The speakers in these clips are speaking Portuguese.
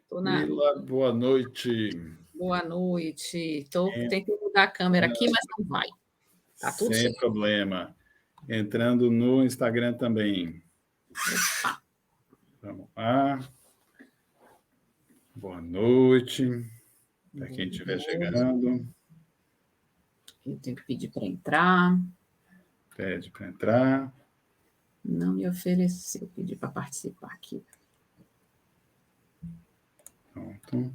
Tô na... Mila, boa noite. Boa noite. Tem que mudar a câmera aqui, mas não vai. Tá tudo Sem certo. problema. Entrando no Instagram também. Vamos lá. Boa noite. Para quem estiver chegando. Eu tenho que pedir para entrar. Pede para entrar. Não me ofereceu. Pedi para participar aqui. Pronto.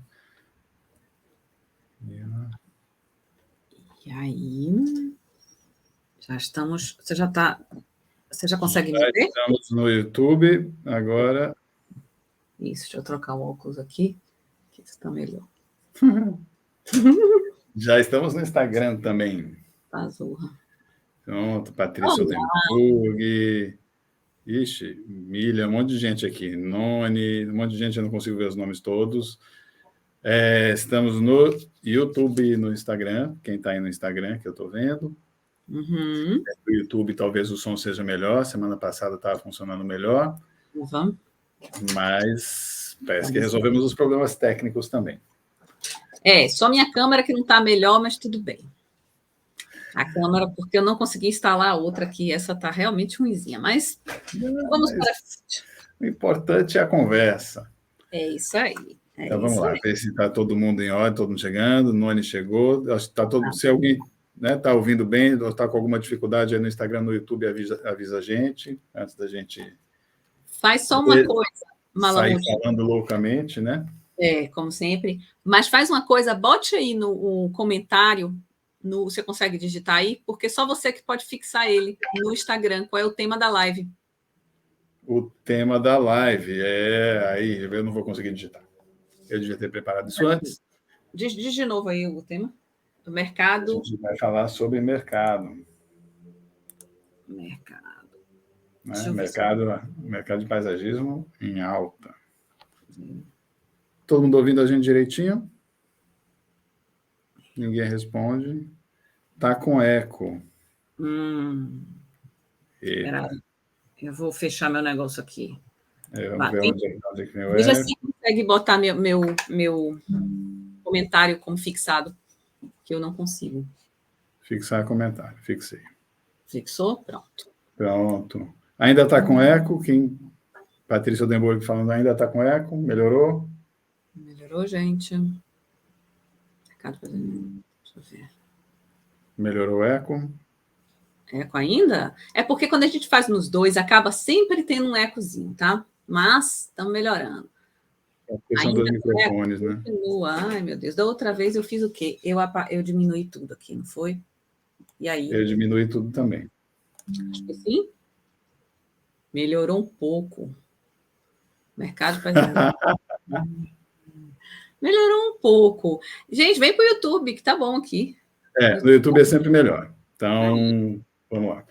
E aí? Já estamos. Você já consegue me ver? Estamos no YouTube agora. Isso, deixa eu trocar o óculos aqui, que está melhor. Já estamos no Instagram também. Azurra. Pronto, Patrícia Oldenburg. Ixi, Milha, um monte de gente aqui. Noni, um monte de gente, eu não consigo ver os nomes todos. Estamos no YouTube e no Instagram. Quem está aí no Instagram, que eu estou vendo. Uhum. No YouTube talvez o som seja melhor. Semana passada estava funcionando melhor. Uhum. Mas parece que resolvemos os problemas técnicos também. Só minha câmera que não está melhor, mas tudo bem. A câmera, porque eu não consegui instalar a outra aqui, essa está realmente ruimzinha, mas vamos para frente. O importante é a conversa. É isso aí. Então vamos lá, ver se está todo mundo em ordem, todo mundo chegando. Noni chegou. Tá todo, se alguém está ouvindo bem ou está com alguma dificuldade aí no Instagram, no YouTube, avisa a gente, antes da gente. Faz só uma coisa, Malamute. Sair falando loucamente, né? Como sempre. Mas faz uma coisa, bote aí no comentário, você consegue digitar aí, porque só você que pode fixar ele no Instagram. Qual é o tema da live? O tema da live aí eu não vou conseguir digitar. Eu devia ter preparado isso antes. Diz de novo aí o tema do mercado. A gente vai falar sobre mercado. Mercado. Né? Mercado de paisagismo em alta. Todo mundo ouvindo a gente direitinho? Ninguém responde. Tá com eco. Espera aí. Eu vou fechar meu negócio aqui. Vamos ver onde é que vem o Veja eco. se consegue botar meu comentário como fixado, que eu não consigo. Fixar comentário. Fixei. Fixou? Pronto. Pronto. Ainda está com eco? Patrícia Oldenburg falando ainda está com eco? Melhorou? Melhorou, gente? Deixa eu ver. Melhorou o eco? Eco ainda? É porque quando a gente faz nos dois, acaba sempre tendo um ecozinho, tá? Mas estamos melhorando. Porque são dois microfones, né? Continua. Ai, meu Deus. Da outra vez eu fiz o quê? Eu diminuí tudo aqui, não foi? E aí? Eu diminui tudo também. Acho que sim. Melhorou um pouco. Mercado de paisagismo. Melhorou um pouco. Gente, vem para o YouTube, que tá bom aqui. No YouTube é sempre melhor. Então, vamos lá.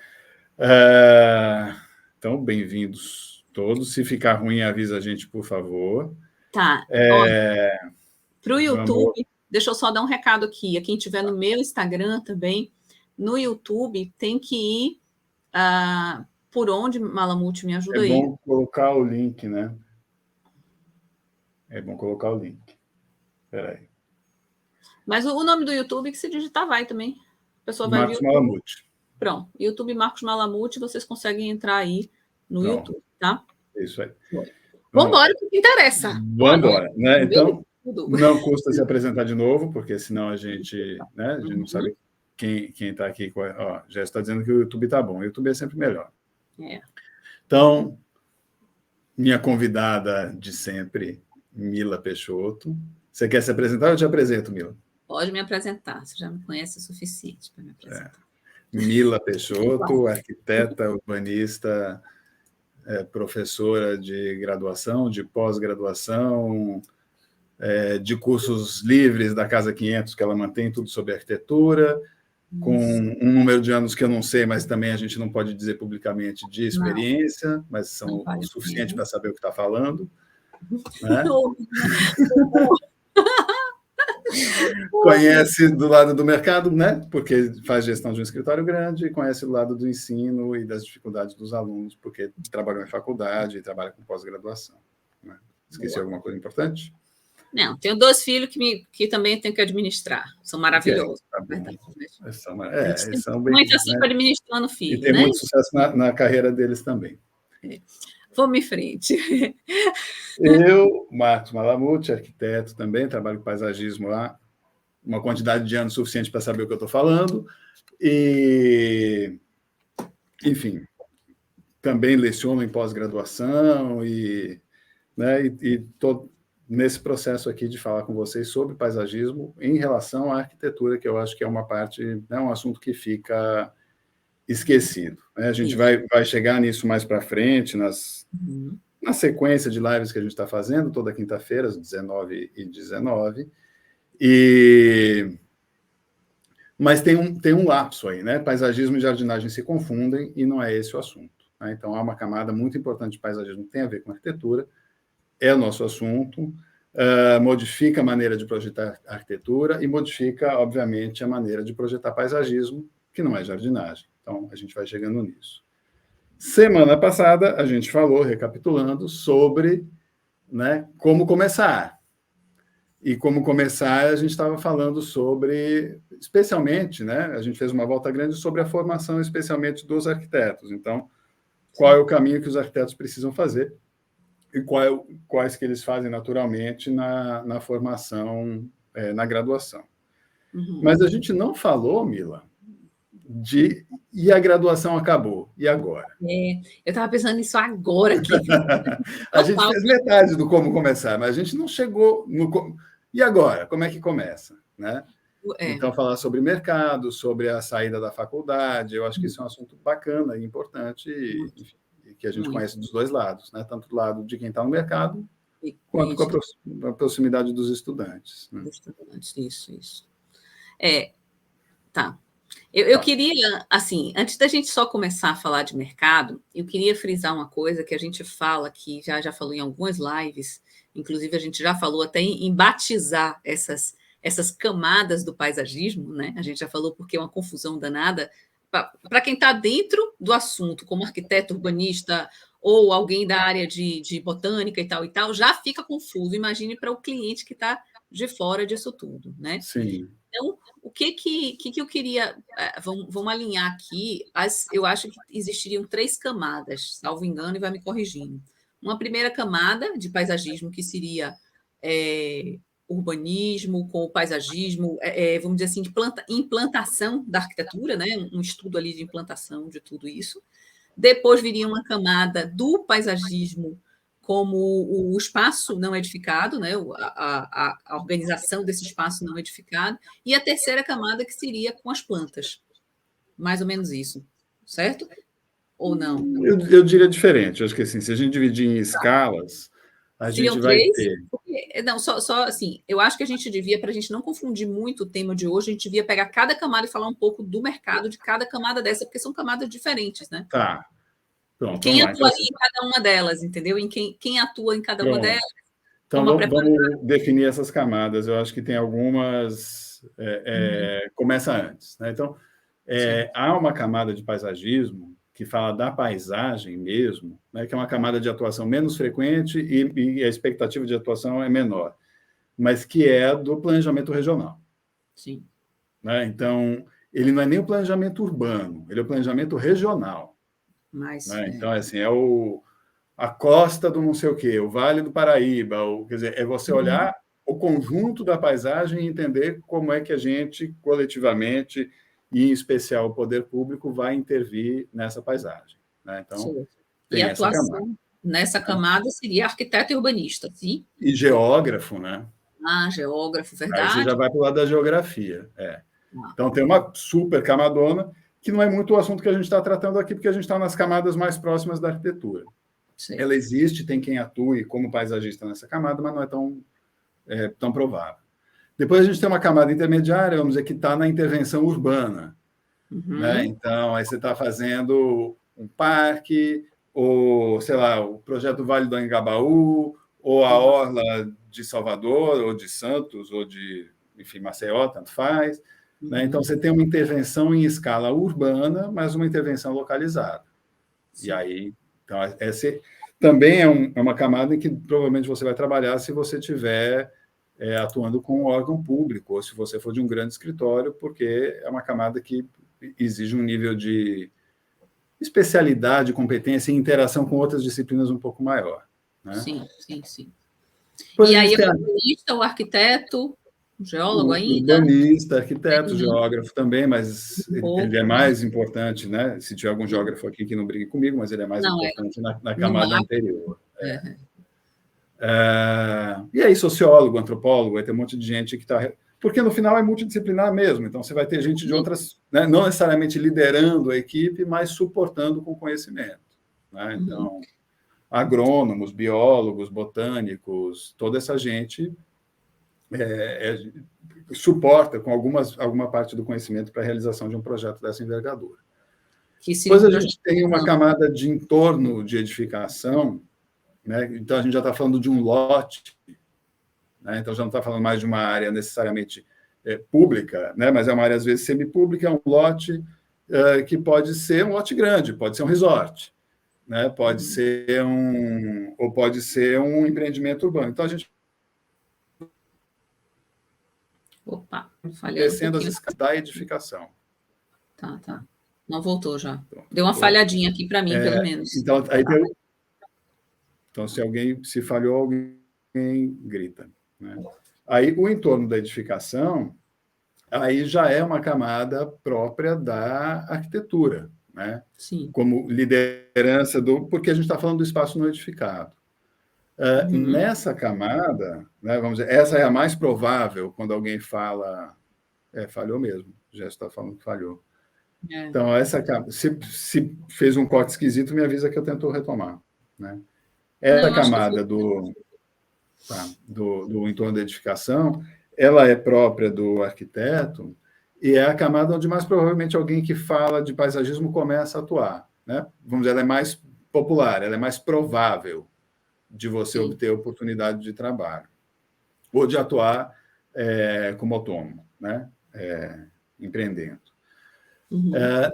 Então, bem-vindos todos. Se ficar ruim, avisa a gente, por favor. Tá. Para o YouTube, deixa eu só dar um recado aqui. A quem estiver no meu Instagram também, no YouTube, tem que ir por onde, Malamute, me ajuda aí. É bom colocar o link, né? É bom colocar o link. Espera aí. Mas o nome do YouTube, que se digitar, vai também. A pessoa vai Marcos Malamute. Pronto. YouTube Marcos Malamute, vocês conseguem entrar aí no YouTube, tá? Isso aí. Vamos embora, o que interessa. Vamos embora, né? Então, não custa se apresentar de novo, porque senão a gente não sabe quem está aqui. Já está dizendo que o YouTube está bom. O YouTube é sempre melhor. Então, minha convidada de sempre, Mila Peixoto. Você quer se apresentar ou eu te apresento, Mila? Pode me apresentar, você já me conhece o suficiente para me apresentar. Mila Peixoto, arquiteta, urbanista, professora de graduação, de pós-graduação, de cursos livres da Casa 500, que ela mantém tudo sobre arquitetura, com um número de anos que eu não sei, mas também a gente não pode dizer publicamente de experiência, mas são o suficiente para saber o que está falando. Né? Conhece do lado do mercado, né? Porque faz gestão de um escritório grande, e conhece do lado do ensino e das dificuldades dos alunos, porque trabalhou em faculdade e trabalha com pós-graduação. Né? Esqueci alguma coisa importante? Não, tenho 2 filhos que também tenho que administrar. São maravilhosos. Tá bom. Eles são bem, mãe está sempre administrando e filho, tem né? muito sucesso na carreira deles também. Vamos em frente. Eu, Marcos Malamute, arquiteto também, trabalho com paisagismo lá, uma quantidade de anos suficiente para saber o que eu estou falando, e, enfim, também leciono em pós-graduação e estou nesse processo aqui de falar com vocês sobre paisagismo em relação à arquitetura, que eu acho que é uma parte, um assunto que fica esquecido. Né? A gente vai chegar nisso mais para frente, na sequência de lives que a gente está fazendo, toda quinta-feira, às 19h19. Mas tem um lapso aí, né? Paisagismo e jardinagem se confundem e não é esse o assunto. Né? Então, há uma camada muito importante de paisagismo que tem a ver com arquitetura, é o nosso assunto, modifica a maneira de projetar arquitetura e modifica, obviamente, a maneira de projetar paisagismo, que não é jardinagem. Então, a gente vai chegando nisso. Semana passada, a gente falou, recapitulando, sobre, né, como começar. E como começar, a gente estava falando sobre, especialmente, né, a gente fez uma volta grande sobre a formação, especialmente dos arquitetos. Então, qual é o caminho que os arquitetos precisam fazer e quais que eles fazem naturalmente na formação, na graduação. Mas a gente não falou, Mila, e a graduação acabou, e agora? Eu estava pensando nisso agora aqui. A gente fez metade do como começar, mas a gente não chegou no... E agora? Como é que começa? Né? Então, falar sobre mercado, sobre a saída da faculdade, eu acho que isso é um assunto bacana e importante, enfim, que a gente conhece dos dois lados, né? Tanto do lado de quem está no mercado, quanto com a proximidade dos estudantes. Né? Dos estudantes, isso. Tá. Eu queria, assim, antes da gente só começar a falar de mercado, eu queria frisar uma coisa que a gente fala aqui, já falou em algumas lives, inclusive a gente já falou até em batizar essas camadas do paisagismo, né? A gente já falou porque é uma confusão danada. Para quem está dentro do assunto, como arquiteto, urbanista ou alguém da área de botânica e tal, já fica confuso. Imagine para o cliente que está de fora disso tudo, né? Sim. Então, o que eu queria... Vamos alinhar aqui. Eu acho que existiriam 3 camadas, salvo engano, e vai me corrigindo. Uma primeira camada de paisagismo, que seria urbanismo com o paisagismo, vamos dizer assim, de implantação da arquitetura, né? Um estudo ali de implantação de tudo isso. Depois viria uma camada do paisagismo como o espaço não edificado, né? a organização desse espaço não edificado, e a terceira camada, que seria com as plantas. Mais ou menos isso, certo? Ou não? Eu diria diferente. Eu acho que assim, se a gente dividir em escalas, a gente vai ter... Não, só assim, eu acho que a gente devia, para a gente não confundir muito o tema de hoje, a gente devia pegar cada camada e falar um pouco do mercado de cada camada dessa, porque são camadas diferentes, né? Tá. Pronto, quem atua ali em cada uma delas, entendeu? Quem atua em cada uma delas. Então, vamos definir essas camadas. Eu acho que tem algumas... Começa antes. Né? Então, há uma camada de paisagismo que fala da paisagem mesmo, né? Que é uma camada de atuação menos frequente e a expectativa de atuação é menor, mas que é do planejamento regional. Sim. Né? Então, ele não é nem o planejamento urbano, ele é o planejamento regional. Mas, né? Então, assim, a costa do não sei o quê, o Vale do Paraíba, quer dizer, é você olhar o conjunto da paisagem e entender como é que a gente, coletivamente, e em especial o poder público, vai intervir nessa paisagem. Né? Então, e a atuação nessa camada seria arquiteto e urbanista, sim? E geógrafo, né? Geógrafo, verdade. Aí você já vai para o lado da geografia. Então, tem uma super camadona, que não é muito o assunto que a gente está tratando aqui, porque a gente está nas camadas mais próximas da arquitetura. Sim. Ela existe, tem quem atue como paisagista nessa camada, mas não é tão provável. Depois a gente tem uma camada intermediária, vamos dizer, que está na intervenção urbana. Né? Então, aí você está fazendo um parque, ou, sei lá, o projeto do Vale do Anhangabaú, ou a orla de Salvador, ou de Santos, ou de, enfim, Maceió, tanto faz. Né? Então, você tem uma intervenção em escala urbana, mas uma intervenção localizada. Sim. E aí, então, essa também é uma camada em que provavelmente você vai trabalhar se você tiver atuando com um órgão público, ou se você for de um grande escritório, porque é uma camada que exige um nível de especialidade, competência e interação com outras disciplinas um pouco maior. Né? Sim, sim, sim. Pois e aí o urbanista, o arquiteto, o geólogo ainda? Urbanista, arquiteto, geógrafo também, mas ele é mais importante, né? Se tiver algum geógrafo aqui que não brigue comigo, mas ele é mais importante na camada anterior. E aí, sociólogo, antropólogo, vai ter um monte de gente que está... Porque no final é multidisciplinar mesmo, então você vai ter gente de outras, né, não necessariamente liderando a equipe, mas suportando com conhecimento. Né? Então, agrônomos, biólogos, botânicos, toda essa gente suporta com alguma parte do conhecimento para a realização de um projeto dessa envergadura. Depois a gente tem uma camada de entorno de edificação, né? Então a gente já está falando de um lote, né? Então já não está falando mais de uma área necessariamente pública, né? Mas é uma área às vezes semipública, é um lote que pode ser um lote grande, pode ser um resort, né? Pode ser um empreendimento urbano. Então a gente descendo as escadas da edificação. Tá. Não voltou já. Deu uma falhadinha aqui para mim, pelo menos. Então, se falhou, alguém grita. Né? Aí, o entorno da edificação, aí já é uma camada própria da arquitetura, né? Sim. Como liderança porque a gente está falando do espaço não edificado. Nessa camada, né, vamos dizer, essa é a mais provável quando alguém fala... falhou mesmo, já está falando que falhou. Então, se fez um corte esquisito, me avisa que eu tento retomar. Né? Essa camada do entorno da edificação, ela é própria do arquiteto e é a camada onde mais provavelmente alguém que fala de paisagismo começa a atuar. Né? Vamos dizer, ela é mais popular, ela é mais provável de você obter oportunidade de trabalho ou de atuar como autônomo, né? Empreendendo.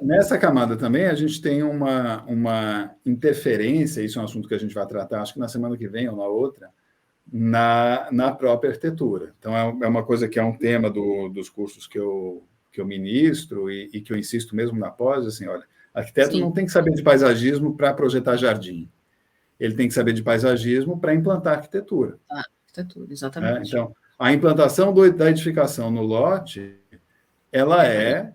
Nessa camada também, a gente tem uma interferência, isso é um assunto que a gente vai tratar, acho que na semana que vem ou na outra, na própria arquitetura. Então, é uma coisa que é um tema dos cursos que eu ministro e que eu insisto mesmo na pós, assim, olha, arquiteto não tem que saber de paisagismo para projetar jardim. Ele tem que saber de paisagismo para implantar arquitetura. Arquitetura, exatamente. Então, a implantação da edificação no lote, ela é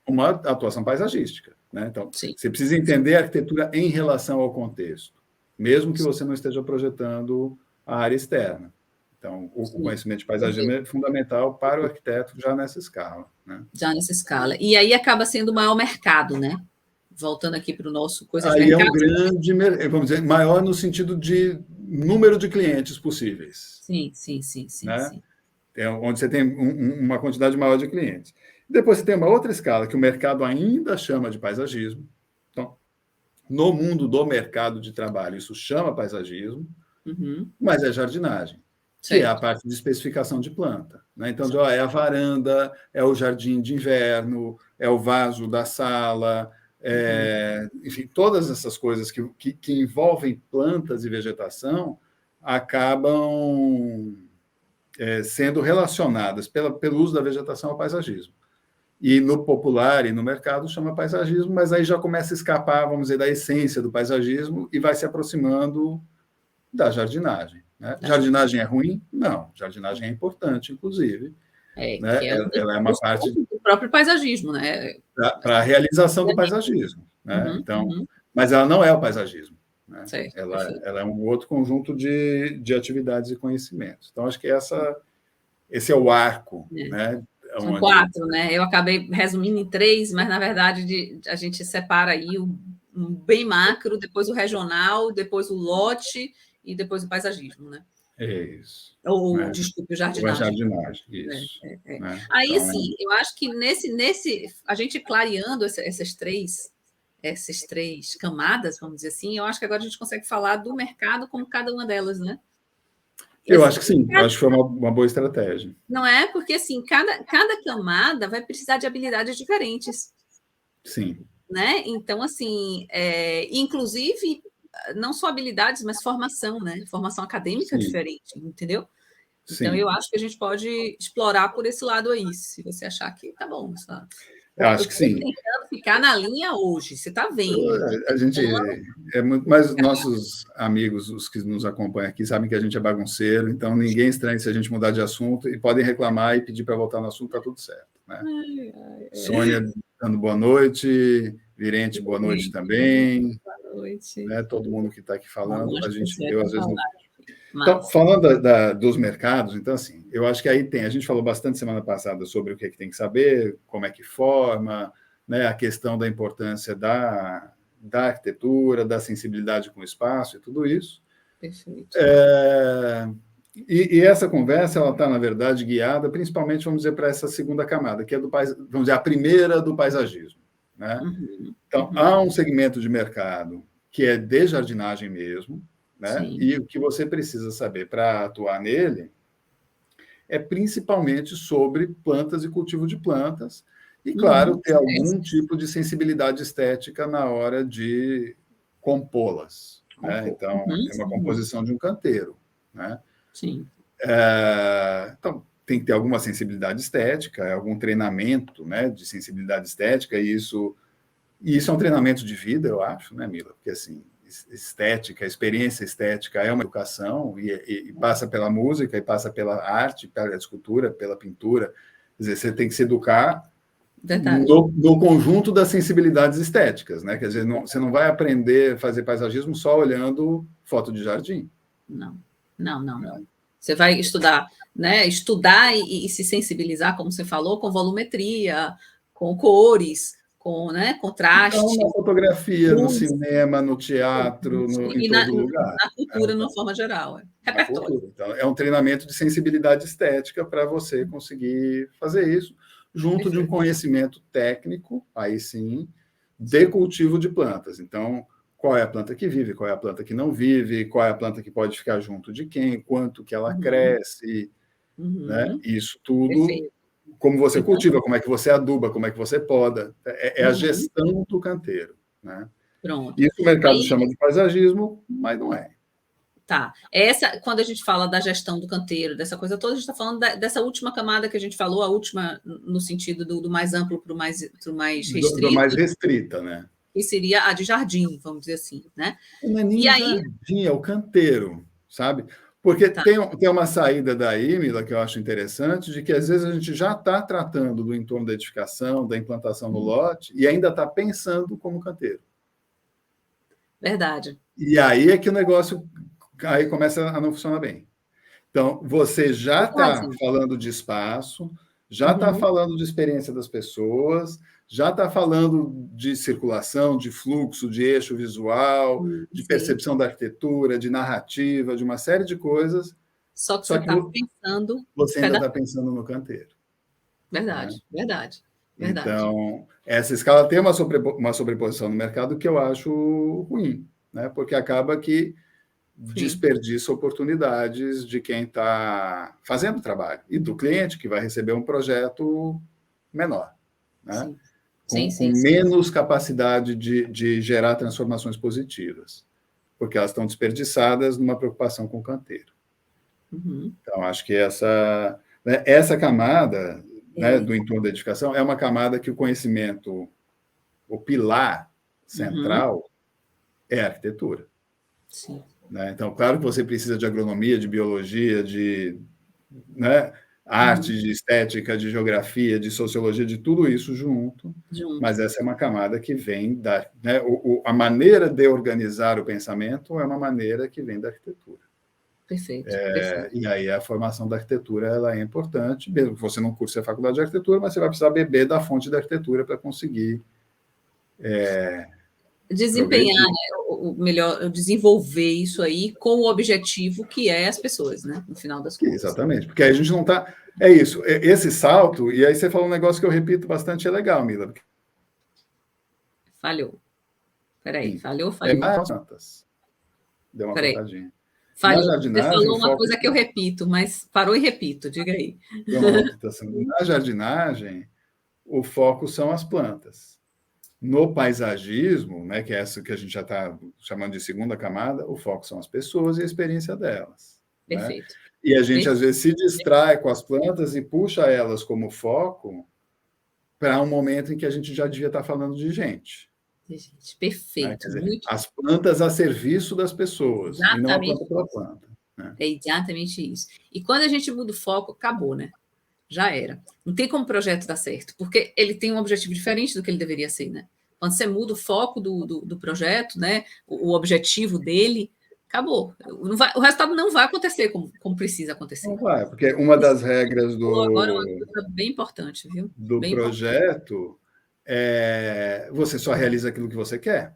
uma atuação paisagística. Né? Então, você precisa entender a arquitetura em relação ao contexto, mesmo que você não esteja projetando a área externa. Então, o conhecimento de paisagismo é fundamental para o arquiteto já nessa escala. Né? Já nessa escala. E aí acaba sendo o maior mercado, né? Voltando aqui para o nosso coisa de mercado. Aí é um grande, vamos dizer, maior no sentido de número de clientes possíveis. Sim. Né? Onde você tem uma quantidade maior de clientes. Depois você tem uma outra escala que o mercado ainda chama de paisagismo. Então, no mundo do mercado de trabalho, isso chama paisagismo, mas é jardinagem, que é a parte de especificação de planta. Né? Então, é a varanda, é o jardim de inverno, é o vaso da sala, enfim, todas essas coisas que envolvem plantas e vegetação acabam sendo relacionadas pelo uso da vegetação ao paisagismo. E no popular e no mercado chama paisagismo, mas aí já começa a escapar, vamos dizer, da essência do paisagismo e vai se aproximando da jardinagem. Né? Jardinagem é ruim? Não, jardinagem é importante, inclusive. Né? Ela é uma parte do próprio paisagismo, né? Para a realização do paisagismo. Né? Então, mas ela não é o paisagismo. Né? Ela é um outro conjunto de atividades e conhecimentos. Então, acho que esse é o arco. Né? São 4, né? Eu acabei resumindo em 3, mas, na verdade, a gente separa aí o bem macro, depois o regional, depois o lote e depois o paisagismo, né? Isso. Ou, desculpe, o jardinagem. Ou a jardinagem, isso. Né? Aí, então, assim, eu acho que a gente clareando essas três camadas, vamos dizer assim, eu acho que agora a gente consegue falar do mercado como cada uma delas, né? Eu acho que sim, eu acho que foi uma boa estratégia. Não é? Porque, assim, cada camada vai precisar de habilidades diferentes. Sim. Né? Então, assim, inclusive, não só habilidades, mas formação, né? Formação acadêmica diferente, entendeu? Então, Sim. eu acho que a gente pode explorar por esse lado aí, se você achar que tá bom. Sabe? Eu acho que sim. Tentando ficar na linha hoje, você está vendo. A gente mas nossos amigos, os que nos acompanham aqui, sabem que a gente é bagunceiro, então ninguém estranha se a gente mudar de assunto e podem reclamar e pedir para voltar no assunto, está tudo certo. Né? Sônia dando boa noite, Virente, boa noite também. Boa noite. Né? Todo mundo que está aqui falando, eu às vezes não. Mas... Então, falando dos mercados, então, assim, eu acho que aí a gente falou bastante semana passada sobre o que é que tem que saber, como é que forma, né, a questão da importância da arquitetura, da sensibilidade com o espaço e tudo isso. Perfeito. E essa conversa, ela está, na verdade, guiada, principalmente, vamos dizer, para essa segunda camada, que é vamos dizer, a primeira do paisagismo. Né? Então, há um segmento de mercado que é de jardinagem mesmo, né? E o que você precisa saber para atuar nele é principalmente sobre plantas e cultivo de plantas, e, claro, ter algum tipo de sensibilidade estética na hora de compô-las. Né? Então, é uma composição de um canteiro. Né? Sim. Então, tem que ter alguma sensibilidade estética, algum treinamento, né, de sensibilidade estética, e isso é um treinamento de vida, eu acho, né, Mila? Porque, assim, estética, experiência estética é uma educação e passa pela música, e passa pela arte, pela escultura, pela pintura. Quer dizer, você tem que se educar no conjunto das sensibilidades estéticas, né? Quer dizer, você não vai aprender a fazer paisagismo só olhando foto de jardim. Não. Você vai estudar, né? Estudar e se sensibilizar, como você falou, com volumetria, com cores, com, né, contraste. Então, na fotografia, no cinema, no teatro, em todo lugar. Na cultura, de uma forma geral. Repertório. Então, é um treinamento de sensibilidade estética para você conseguir fazer isso, junto de um conhecimento técnico, aí sim, de cultivo de plantas. Então, qual é a planta que vive, qual é a planta que não vive, qual é a planta que pode ficar junto de quem, quanto que ela cresce, né? Isso tudo... Perfeito. Como você cultiva, como é que você aduba, como é que você poda. É a gestão do canteiro. Né? Pronto. Isso o mercado chama de paisagismo, mas não é. Tá. Quando a gente fala da gestão do canteiro, dessa coisa toda, a gente está falando dessa última camada que a gente falou, a última no sentido do mais amplo para o mais restrito. Do mais restrita, né? Que seria a de jardim, vamos dizer assim, né? Não é nem jardim, é o canteiro, sabe? Porque tem uma saída daí, Mila, que eu acho interessante, de que às vezes a gente já está tratando do entorno da edificação, da implantação no lote, e ainda está pensando como canteiro. Verdade. E aí é que o negócio aí começa a não funcionar bem. Então, você já está falando de espaço, já está falando de experiência das pessoas, já está falando de circulação, de fluxo, de eixo visual, de percepção da arquitetura, de narrativa, de uma série de coisas. Só que você está pensando... Você ainda está pensando no canteiro. Verdade, né? Verdade. Então, essa escala tem uma sobreposição no mercado que eu acho ruim, né? Porque acaba que desperdiça oportunidades de quem está fazendo o trabalho e do cliente que vai receber um projeto menor, né? Com menos capacidade de gerar transformações positivas, porque elas estão desperdiçadas numa preocupação com o canteiro. Então, acho que essa camada, né, do entorno da edificação é uma camada que o conhecimento, o pilar central é a arquitetura. Sim. Né? Então, claro que você precisa de agronomia, de biologia, de, né, arte, de estética, de geografia, de sociologia, de tudo isso junto. Mas essa é uma camada que vem da... Né, a maneira de organizar o pensamento é uma maneira que vem da arquitetura. Perfeito. E aí a formação da arquitetura ela é importante, mesmo que você não curse a faculdade de arquitetura, mas você vai precisar beber da fonte da arquitetura para conseguir... desempenhar, né, melhor, desenvolver isso aí com o objetivo que é as pessoas, né? No final das contas. Exatamente, porque aí a gente não está... É isso, esse salto, e aí você falou um negócio que eu repito bastante, é legal, Mila. Falhou. Peraí, falhou. Deu uma cortadinha. Falhou. Você falou uma coisa que eu repito, mas parou e repito, diga aí. Na jardinagem, o foco são as plantas. No paisagismo, né, que é essa que a gente já está chamando de segunda camada, o foco são as pessoas e a experiência delas. Perfeito. Né? E a gente, às vezes, se distrai com as plantas e puxa elas como foco para um momento em que a gente já devia estar falando de gente. Perfeito. Né? Quer dizer, as plantas a serviço das pessoas, exatamente, e não a planta pela planta. Né? É exatamente isso. E quando a gente muda o foco, acabou, né? Já era. Não tem como o projeto dar certo, porque ele tem um objetivo diferente do que ele deveria ser, né? Quando você muda o foco do projeto, né? O objetivo dele, acabou. O resultado não vai acontecer como precisa acontecer. Não vai, porque uma das regras agora uma coisa bem importante, viu? Do bem projeto importante. Você só realiza aquilo que você quer.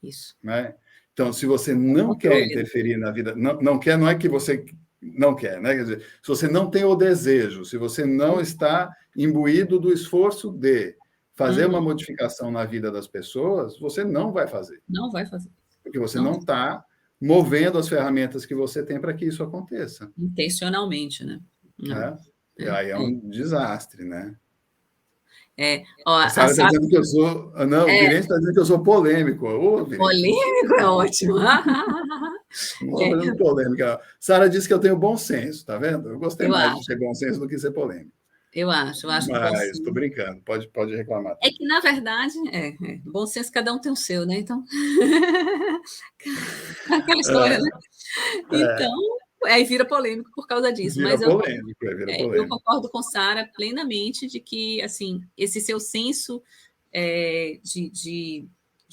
Isso. Né? Então, se você não quer interferir na vida, não quer, não é que você não quer, né? Quer dizer, se você não tem o desejo, se você não está imbuído do esforço de fazer uma modificação na vida das pessoas, você não vai fazer. Não vai fazer. Porque você não está movendo as ferramentas que você tem para que isso aconteça. Intencionalmente, né? E aí é um desastre, né? A Sara está dizendo que eu sou... Não, o Virente está dizendo que eu sou polêmico. Polêmico é ótimo. Não estou fazendo polêmica. Sara disse que eu tenho bom senso, tá vendo? Eu gostei mais de ter bom senso do que ser polêmico. Eu acho. Mas estou brincando, pode reclamar. É que, na verdade, bom senso, cada um tem o seu, né? Então, aquela história, né? Então, aí vira polêmico por causa disso. Vira polêmico. Eu concordo com Sara plenamente de que, assim, esse seu senso de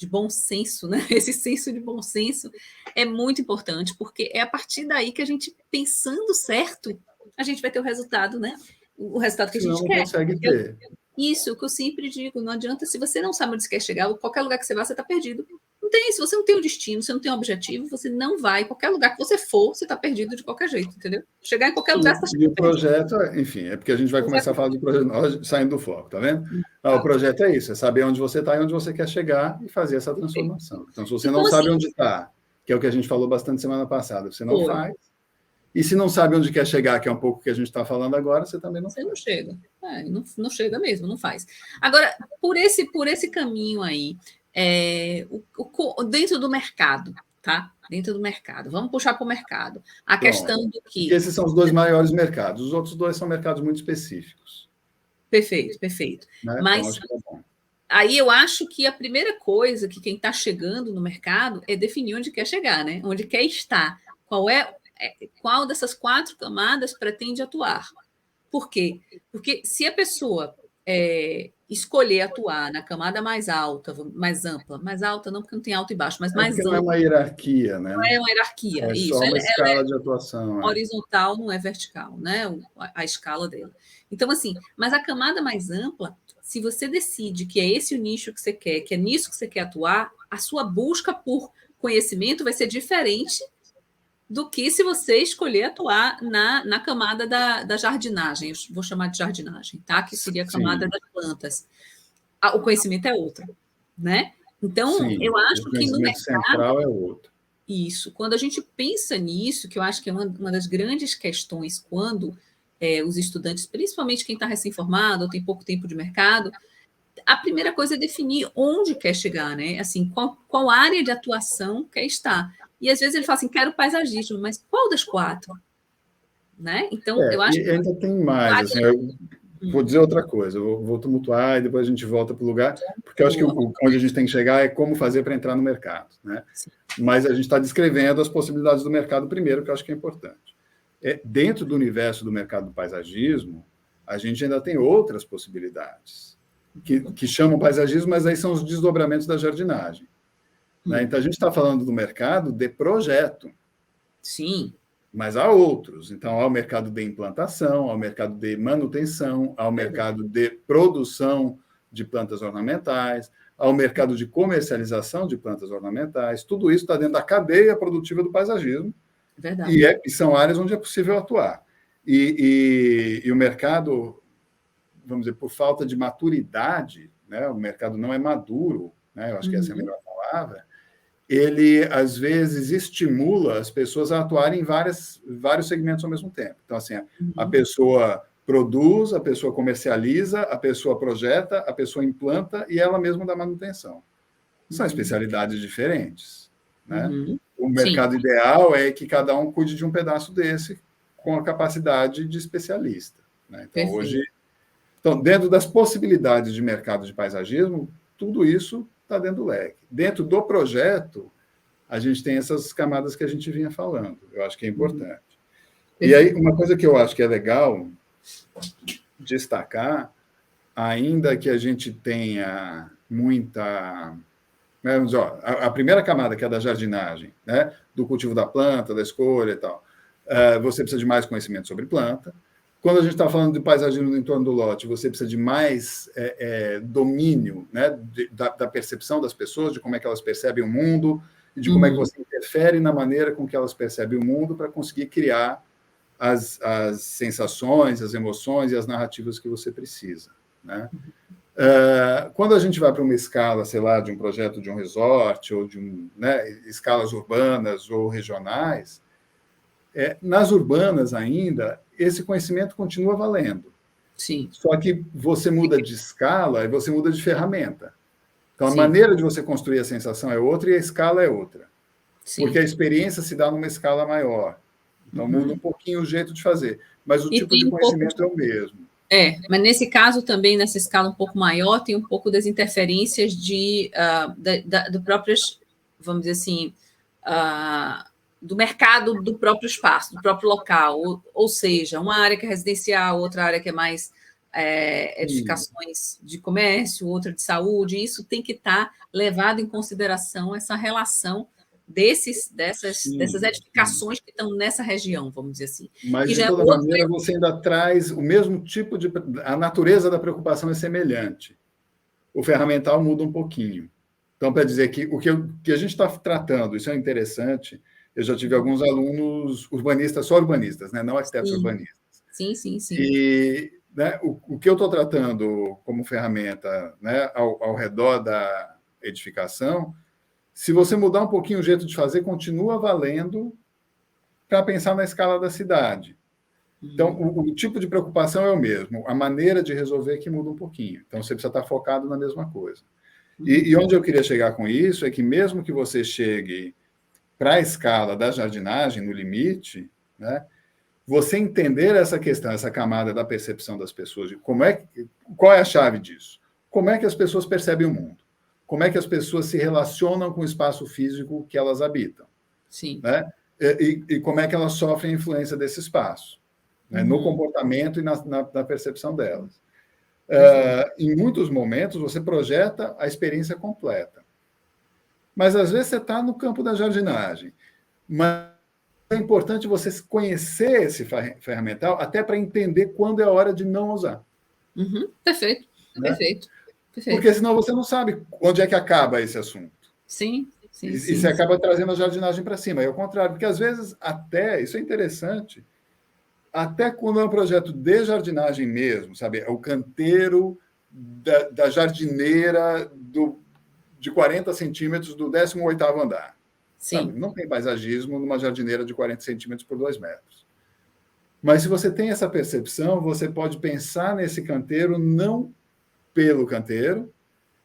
bom senso, né? Esse senso de bom senso é muito importante, porque é a partir daí que a gente, pensando certo, a gente vai ter o resultado, né? O resultado que a gente quer. Consegue ter. Isso, o que eu sempre digo, não adianta, se você não sabe onde você quer chegar, qualquer lugar que você vá, você está perdido. Não tem, se você não tem um destino, você não tem um objetivo, você não vai, qualquer lugar que você for, você está perdido de qualquer jeito, entendeu? Chegar em qualquer lugar, você está perdido. E o projeto, enfim, é porque a gente vai começar a falar do projeto, saindo do foco, tá vendo? O projeto é isso, é saber onde você está e onde você quer chegar e fazer essa transformação. Então, se você não sabe onde está, que é o que a gente falou bastante semana passada, você não faz. E se não sabe onde quer chegar, que é um pouco o que a gente está falando agora, você também não faz. Você não chega. Não chega mesmo, não faz. Agora, por esse caminho aí, dentro do mercado, tá? Dentro do mercado. Vamos puxar para o mercado. A questão do que... Esses são os dois maiores mercados. Os outros dois são mercados muito específicos. Perfeito. Né? Mas então, aí eu acho que a primeira coisa que quem está chegando no mercado é definir onde quer chegar, né? Onde quer estar. Qual dessas 4 camadas pretende atuar? Por quê? Porque se a pessoa escolher atuar na camada mais alta, mais ampla, mais alta não porque não tem alto e baixo, mas mais ampla. Não é uma hierarquia, né? Não é uma hierarquia. É só uma escala de atuação. Horizontal, não é vertical, né? A escala dela. Então, assim, mas a camada mais ampla, se você decide que é esse o nicho que você quer, que é nisso que você quer atuar, a sua busca por conhecimento vai ser diferente do que se você escolher atuar na camada da jardinagem, eu vou chamar de jardinagem, tá? Que seria a camada das plantas. O conhecimento é outro, né? Então, eu acho que no mercado... central é outro. Isso. Quando a gente pensa nisso, que eu acho que é uma das grandes questões quando os estudantes, principalmente quem está recém-formado ou tem pouco tempo de mercado, a primeira coisa é definir onde quer chegar, né? Assim, qual área de atuação quer estar. E às vezes ele fala assim, quero paisagismo, mas qual das 4? Né? Então, eu acho que... ainda tem mais, assim, eu vou dizer outra coisa, eu vou tumultuar e depois a gente volta para o lugar, porque eu acho que onde a gente tem que chegar é como fazer para entrar no mercado, né? Mas a gente está descrevendo as possibilidades do mercado primeiro, que eu acho que é importante. Dentro do universo do mercado do paisagismo, a gente ainda tem outras possibilidades, que chamam paisagismo, mas aí são os desdobramentos da jardinagem. Né? Então, a gente está falando do mercado de projeto. Sim. Mas há outros. Então, há o mercado de implantação, há o mercado de manutenção, há o mercado de produção de plantas ornamentais, há o mercado de comercialização de plantas ornamentais. Tudo isso está dentro da cadeia produtiva do paisagismo. Verdade. E são áreas onde é possível atuar. E o mercado, vamos dizer, por falta de maturidade, né? O mercado não é maduro, né? Eu acho que essa é a melhor palavra. Ele, às vezes, estimula as pessoas a atuarem em vários segmentos ao mesmo tempo. Então, assim, a pessoa produz, a pessoa comercializa, a pessoa projeta, a pessoa implanta e ela mesma dá manutenção. São especialidades diferentes. né? O mercado ideal é que cada um cuide de um pedaço desse com a capacidade de especialista, né? Então, hoje... Então, dentro das possibilidades de mercado de paisagismo, tudo isso está dentro do leque. Dentro do projeto, a gente tem essas camadas que a gente vinha falando. Eu acho que é importante. E aí, uma coisa que eu acho que é legal destacar, ainda que a gente tenha muita... Vamos dizer, ó, a primeira camada, que é da jardinagem, né, do cultivo da planta, da escolha e tal, você precisa de mais conhecimento sobre planta. Quando a gente está falando de paisagismo no entorno do lote, você precisa de mais domínio, né, da percepção das pessoas, de como é que elas percebem o mundo, e de como é que você interfere na maneira com que elas percebem o mundo para conseguir criar as sensações, as emoções e as narrativas que você precisa, né? Quando a gente vai para uma escala, sei lá, de um projeto de um resort, ou de né, escalas urbanas ou regionais, nas urbanas ainda, esse conhecimento continua valendo. Sim. Só que você muda de escala e você muda de ferramenta. Então, a maneira de você construir a sensação é outra e a escala é outra. Sim. Porque a experiência se dá numa escala maior. Então, muda um pouquinho o jeito de fazer. Mas o tipo de conhecimento é o mesmo. Mas nesse caso também, nessa escala um pouco maior, tem um pouco das interferências de próprias, vamos dizer assim, do mercado do próprio espaço, do próprio local, ou seja, uma área que é residencial, outra área que é mais edificações de comércio, outra de saúde, isso tem que estar levado em consideração essa relação dessas edificações que estão nessa região, vamos dizer assim. Mas, de toda maneira, você ainda traz o mesmo tipo de... A natureza da preocupação é semelhante. O ferramental muda um pouquinho. Então, para dizer que o que a gente está tratando, isso é interessante, eu já tive alguns alunos urbanistas, só urbanistas, né? Não arquitetos urbanistas. Sim. E né, o que eu estou tratando como ferramenta, né, ao redor da edificação, se você mudar um pouquinho o jeito de fazer, continua valendo para pensar na escala da cidade. Então, o tipo de preocupação é o mesmo, a maneira de resolver que muda um pouquinho. Então, você precisa estar focado na mesma coisa. E onde eu queria chegar com isso é que, mesmo que você chegue para a escala da jardinagem, no limite, né, você entender essa questão, essa camada da percepção das pessoas, de qual é a chave disso? Como é que as pessoas percebem o mundo? Como é que as pessoas se relacionam com o espaço físico que elas habitam? Sim. Né? E como é que elas sofrem a influência desse espaço? Né? No comportamento e na percepção delas. Em muitos momentos, você projeta a experiência completa. Mas, às vezes, você está no campo da jardinagem. Mas é importante você conhecer esse ferramental até para entender quando é a hora de não usar. Perfeito, né? Perfeito. Porque senão você não sabe onde é que acaba esse assunto. Sim. E você acaba trazendo a jardinagem para cima. E ao contrário, porque às vezes até, isso é interessante, até quando é um projeto de jardinagem mesmo, sabe? É o canteiro da jardineira de 40 centímetros do 18º andar. Sim. Sabe? Não tem paisagismo numa jardineira de 40 centímetros por 2 metros. Mas se você tem essa percepção, você pode pensar nesse canteiro não pelo canteiro,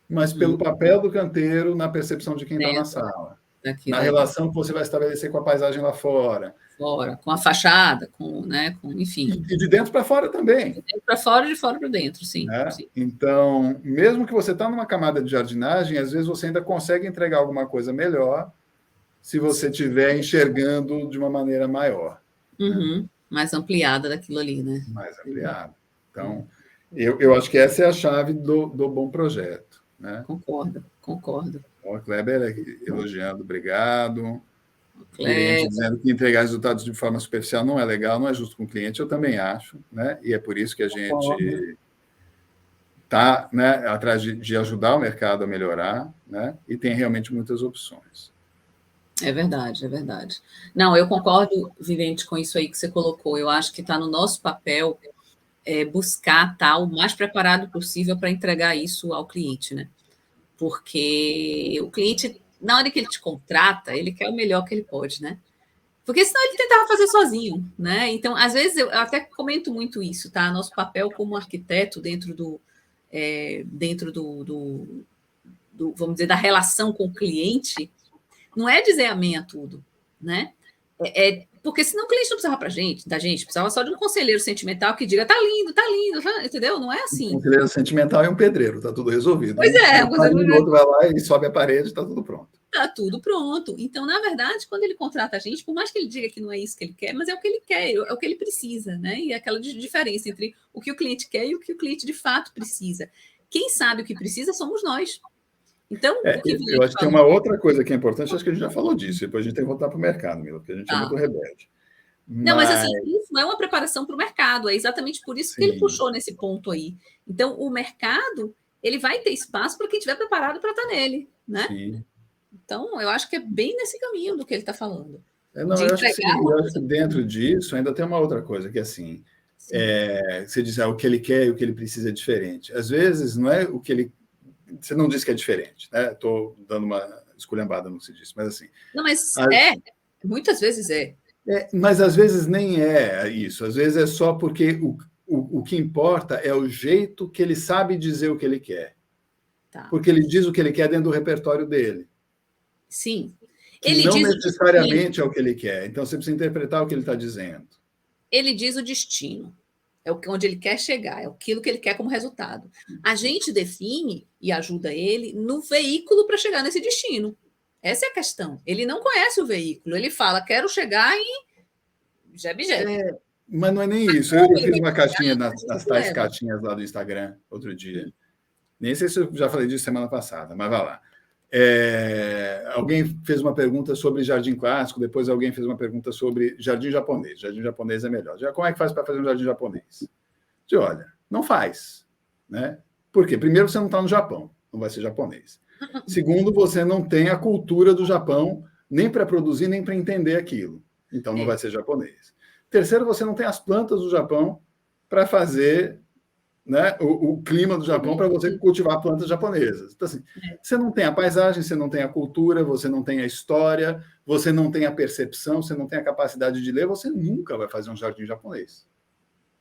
mas pelo papel do canteiro na percepção de quem está na sala. Na relação que você vai estabelecer com a paisagem lá fora. Com a fachada, enfim. E de dentro para fora também. De dentro para fora e de fora para dentro, sim. Sim. Então, mesmo que você está numa camada de jardinagem, às vezes você ainda consegue entregar alguma coisa melhor se você estiver enxergando de uma maneira maior. Né? Mais ampliada daquilo ali, né? Mais ampliada. Então, eu acho que essa é a chave do bom projeto. Né? Concordo. O Kleber elogiando, obrigado. O cliente dizendo que entregar resultados de forma superficial não é legal, não é justo com o cliente, eu também acho, né? E é por isso que a gente está, né, atrás de ajudar o mercado a melhorar, né? E tem realmente muitas opções. É verdade. Não, eu concordo, Vivente, com isso aí que você colocou. Eu acho que está no nosso papel buscar estar o mais preparado possível para entregar isso ao cliente, né? Porque o cliente, na hora que ele te contrata, ele quer o melhor que ele pode, né? Porque senão ele tentava fazer sozinho, né? Então, às vezes, eu até comento muito isso, tá? Nosso papel como arquiteto dentro do vamos dizer, da relação com o cliente, Não é dizer amém a tudo, né? Porque senão o cliente não precisava da gente, precisava só de um conselheiro sentimental que diga, tá lindo, entendeu? Não é assim. Um conselheiro sentimental e um pedreiro, tá tudo resolvido. Pois é. O outro vai lá e sobe a parede, tá tudo pronto. Tá tudo pronto. Então, na verdade, quando ele contrata a gente, por mais que ele diga que não é isso que ele quer, mas é o que ele quer, é o que ele precisa, né? E é aquela diferença entre o que o cliente quer e o que o cliente de fato precisa. Quem sabe o que precisa somos nós. Então, eu acho que tem uma outra coisa que é importante, acho que a gente já falou disso, depois a gente tem que voltar para o mercado, Mila, porque a gente é muito rebelde. Não, mas assim, isso é uma preparação para o mercado, é exatamente por isso que ele puxou nesse ponto aí. Então, o mercado, ele vai ter espaço para quem estiver preparado para estar nele, né? Sim. Então, eu acho que é bem nesse caminho do que ele está falando. Eu acho que dentro disso ainda tem uma outra coisa, que assim, você diz, o que ele quer e o que ele precisa é diferente. Às vezes, não é o que ele... Você não diz que é diferente, né? Estou dando uma esculhambada no que você disse, mas assim... Não, mas muitas vezes é. Mas às vezes nem é isso, às vezes é só porque o que importa é o jeito que ele sabe dizer o que ele quer. Tá. Porque ele diz o que ele quer dentro do repertório dele. Sim. Ele não necessariamente é o que ele quer, então você precisa interpretar o que ele está dizendo. Ele diz o destino, é onde ele quer chegar, é aquilo que ele quer como resultado. A gente define e ajuda ele no veículo para chegar nesse destino. Essa é a questão. Ele não conhece o veículo, ele fala, quero chegar em Jeb. Mas não é nem isso. Eu fiz uma caixinha nas tais caixinhas lá do Instagram outro dia. Nem sei se eu já falei disso semana passada, mas vai lá. Alguém fez uma pergunta sobre jardim clássico, depois alguém fez uma pergunta sobre jardim japonês. Jardim japonês é melhor. Como é que faz para fazer um jardim japonês? Olha, não faz. Né? Por quê? Primeiro, você não está no Japão, não vai ser japonês. Segundo, você não tem a cultura do Japão nem para produzir, nem para entender aquilo. Então, não vai ser japonês. Terceiro, você não tem as plantas do Japão para fazer, né, o clima do Japão para você cultivar plantas japonesas. Então, assim, você não tem a paisagem, você não tem a cultura, você não tem a história, você não tem a percepção, você não tem a capacidade de ler, você nunca vai fazer um jardim japonês.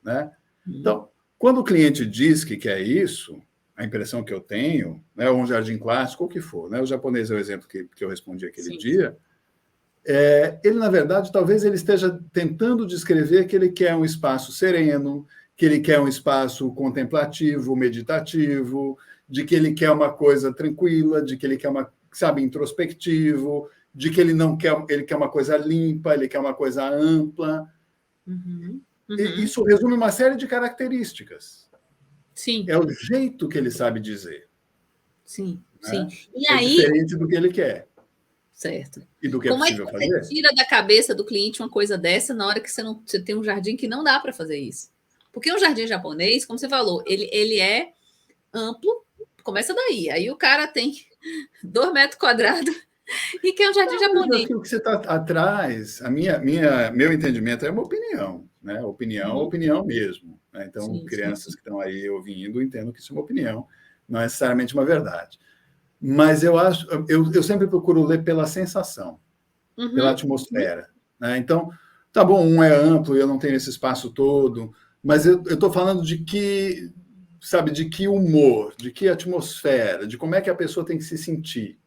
Né? Então, quando o cliente diz que quer isso, a impressão que eu tenho, né, um jardim clássico, ou o que for, né, o japonês é o exemplo que eu respondi aquele dia, ele, na verdade, talvez ele esteja tentando descrever que ele quer um espaço sereno, que ele quer um espaço contemplativo, meditativo, de que ele quer uma coisa tranquila, de que ele quer introspectivo, de que ele quer uma coisa limpa, ele quer uma coisa ampla. E isso resume uma série de características. Sim. É o jeito que ele sabe dizer. Sim, né? sim. E aí, diferente do que ele quer. Certo. E do que é possível fazer. Como é que você tira da cabeça do cliente uma coisa dessa na hora que você tem um jardim que não dá para fazer isso? Porque um jardim japonês, como você falou, ele é amplo, começa daí. Aí o cara tem 2 metros quadrados e quer um jardim japonês. O que você está atrás, meu entendimento é uma opinião, né? Opinião mesmo. Né? Então, crianças que estão aí ouvindo entendam que isso é uma opinião, não é necessariamente uma verdade. Mas eu sempre procuro ler pela sensação, pela atmosfera. Né? Então, tá bom, um é amplo e eu não tenho esse espaço todo, mas eu estou falando de que humor, de que atmosfera, de como é que a pessoa tem que se sentir.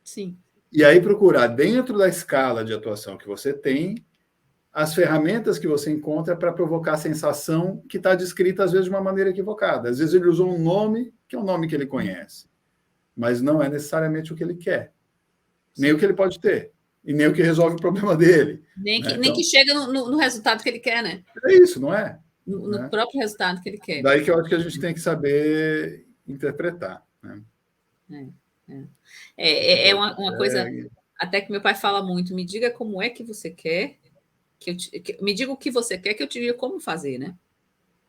Sim. E aí procurar, dentro da escala de atuação que você tem, as ferramentas que você encontra para provocar a sensação que está descrita, às vezes, de uma maneira equivocada. Às vezes ele usou um nome que é um nome que ele conhece, mas não é necessariamente o que ele quer. Nem o que ele pode ter. E nem o que resolve o problema dele. Nem que chega no resultado que ele quer, né? É isso, não é? No próprio resultado que ele quer. Daí que eu acho que a gente tem que saber interpretar. Né? É uma coisa até que meu pai fala muito. Me diga como é que você quer, me diga o que você quer que eu te diga como fazer, né?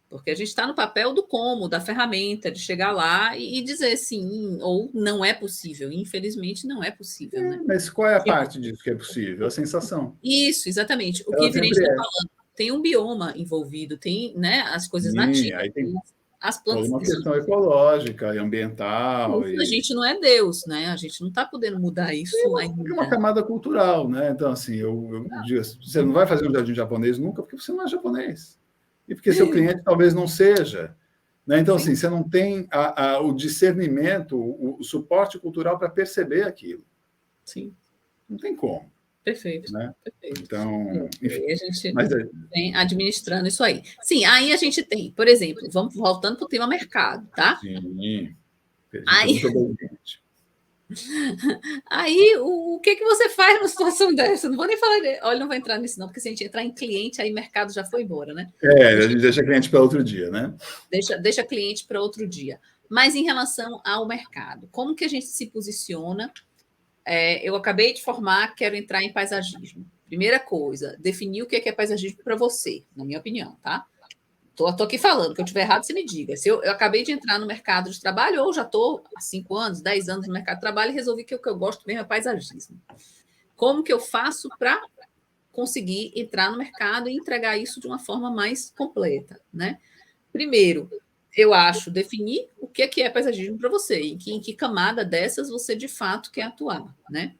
Porque a gente está no papel do como, da ferramenta, de chegar lá e dizer sim ou não é possível. Infelizmente, não é possível. Né? Mas qual é a parte disso que é possível? A sensação. Isso, exatamente. O que o Virente está falando. Tem um bioma envolvido, tem, né, as coisas nativas. Aí tem as plantas. Toda uma questão ecológica e ambiental. A gente não é Deus, né? A gente não está podendo mudar isso ainda. É uma camada cultural, né? Então, assim, eu digo, você não vai fazer um jardim japonês nunca porque você não é japonês. E porque seu cliente talvez não seja. Né? Então, assim, você não tem o discernimento, o suporte cultural para perceber aquilo. Sim. Não tem como. Perfeito. Né? Perfeito. Então, enfim. A gente vem administrando isso aí. Sim, aí a gente tem, por exemplo, vamos voltando para o tema mercado, tá? Sim. Aí, aí o que você faz numa situação dessa? Não vou nem falar, olha, não vou entrar nisso não, porque se a gente entrar em cliente, aí mercado já foi embora, né? A gente deixa cliente para outro dia, né? Deixa cliente para outro dia. Mas em relação ao mercado, como que a gente se posiciona? Eu acabei de formar, quero entrar em paisagismo. Primeira coisa, definir o que é paisagismo para você, na minha opinião, tá? Estou aqui falando, que eu estiver errado, você me diga. Se eu acabei de entrar no mercado de trabalho, ou já estou há 5 anos, 10 anos no mercado de trabalho e resolvi que o que eu gosto mesmo é paisagismo. Como que eu faço para conseguir entrar no mercado e entregar isso de uma forma mais completa, né? Primeiro, eu acho definir o que é paisagismo para você, em que camada dessas você de fato quer atuar, né?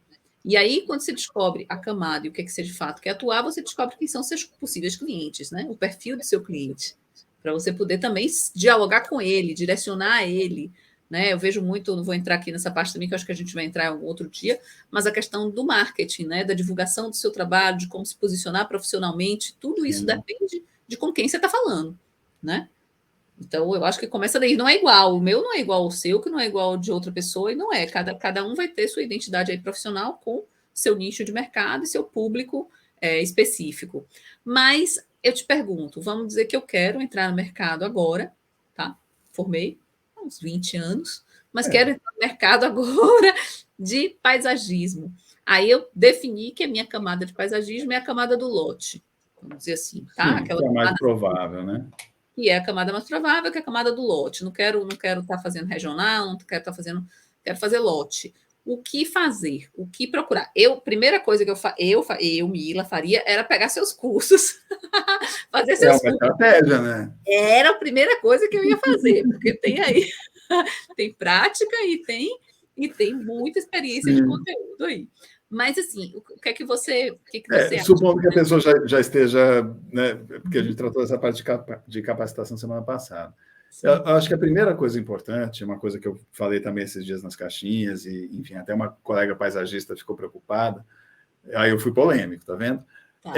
E aí, quando você descobre a camada e o que você de fato quer atuar, você descobre quem são seus possíveis clientes, né? O perfil do seu cliente, para você poder também dialogar com ele, direcionar ele, né? Eu vejo muito, não vou entrar aqui nessa parte também, que eu acho que a gente vai entrar em algum outro dia, mas a questão do marketing, né? Da divulgação do seu trabalho, de como se posicionar profissionalmente, tudo isso depende de com quem você está falando, né? Então, eu acho que começa daí. Não é igual. O meu não é igual ao seu, que não é igual ao de outra pessoa, e não é. Cada um vai ter sua identidade aí profissional com seu nicho de mercado e seu público específico. Mas eu te pergunto, vamos dizer que eu quero entrar no mercado agora, tá? Formei há uns 20 anos, mas quero entrar no mercado agora de paisagismo. Aí eu defini que a minha camada de paisagismo é a camada do lote, vamos dizer assim, tá? Sim, aquela que é mais provável, né? Que é a camada mais provável, que é a camada do lote. Não quero estar fazendo regional, não quero estar fazendo, quero fazer lote. O que fazer? O que procurar? Primeira coisa que eu, Mila, faria era pegar seus cursos, fazer seus cursos. Estratégia, né? Era a primeira coisa que eu ia fazer, porque tem aí, tem prática e tem muita experiência de conteúdo aí. Mas, assim, o que é que você acha? Supondo que a pessoa já esteja, né, porque a gente tratou essa parte de capacitação semana passada. Eu acho que a primeira coisa importante, uma coisa que eu falei também esses dias nas caixinhas, e, enfim, até uma colega paisagista ficou preocupada, aí eu fui polêmico, tá vendo? Tá.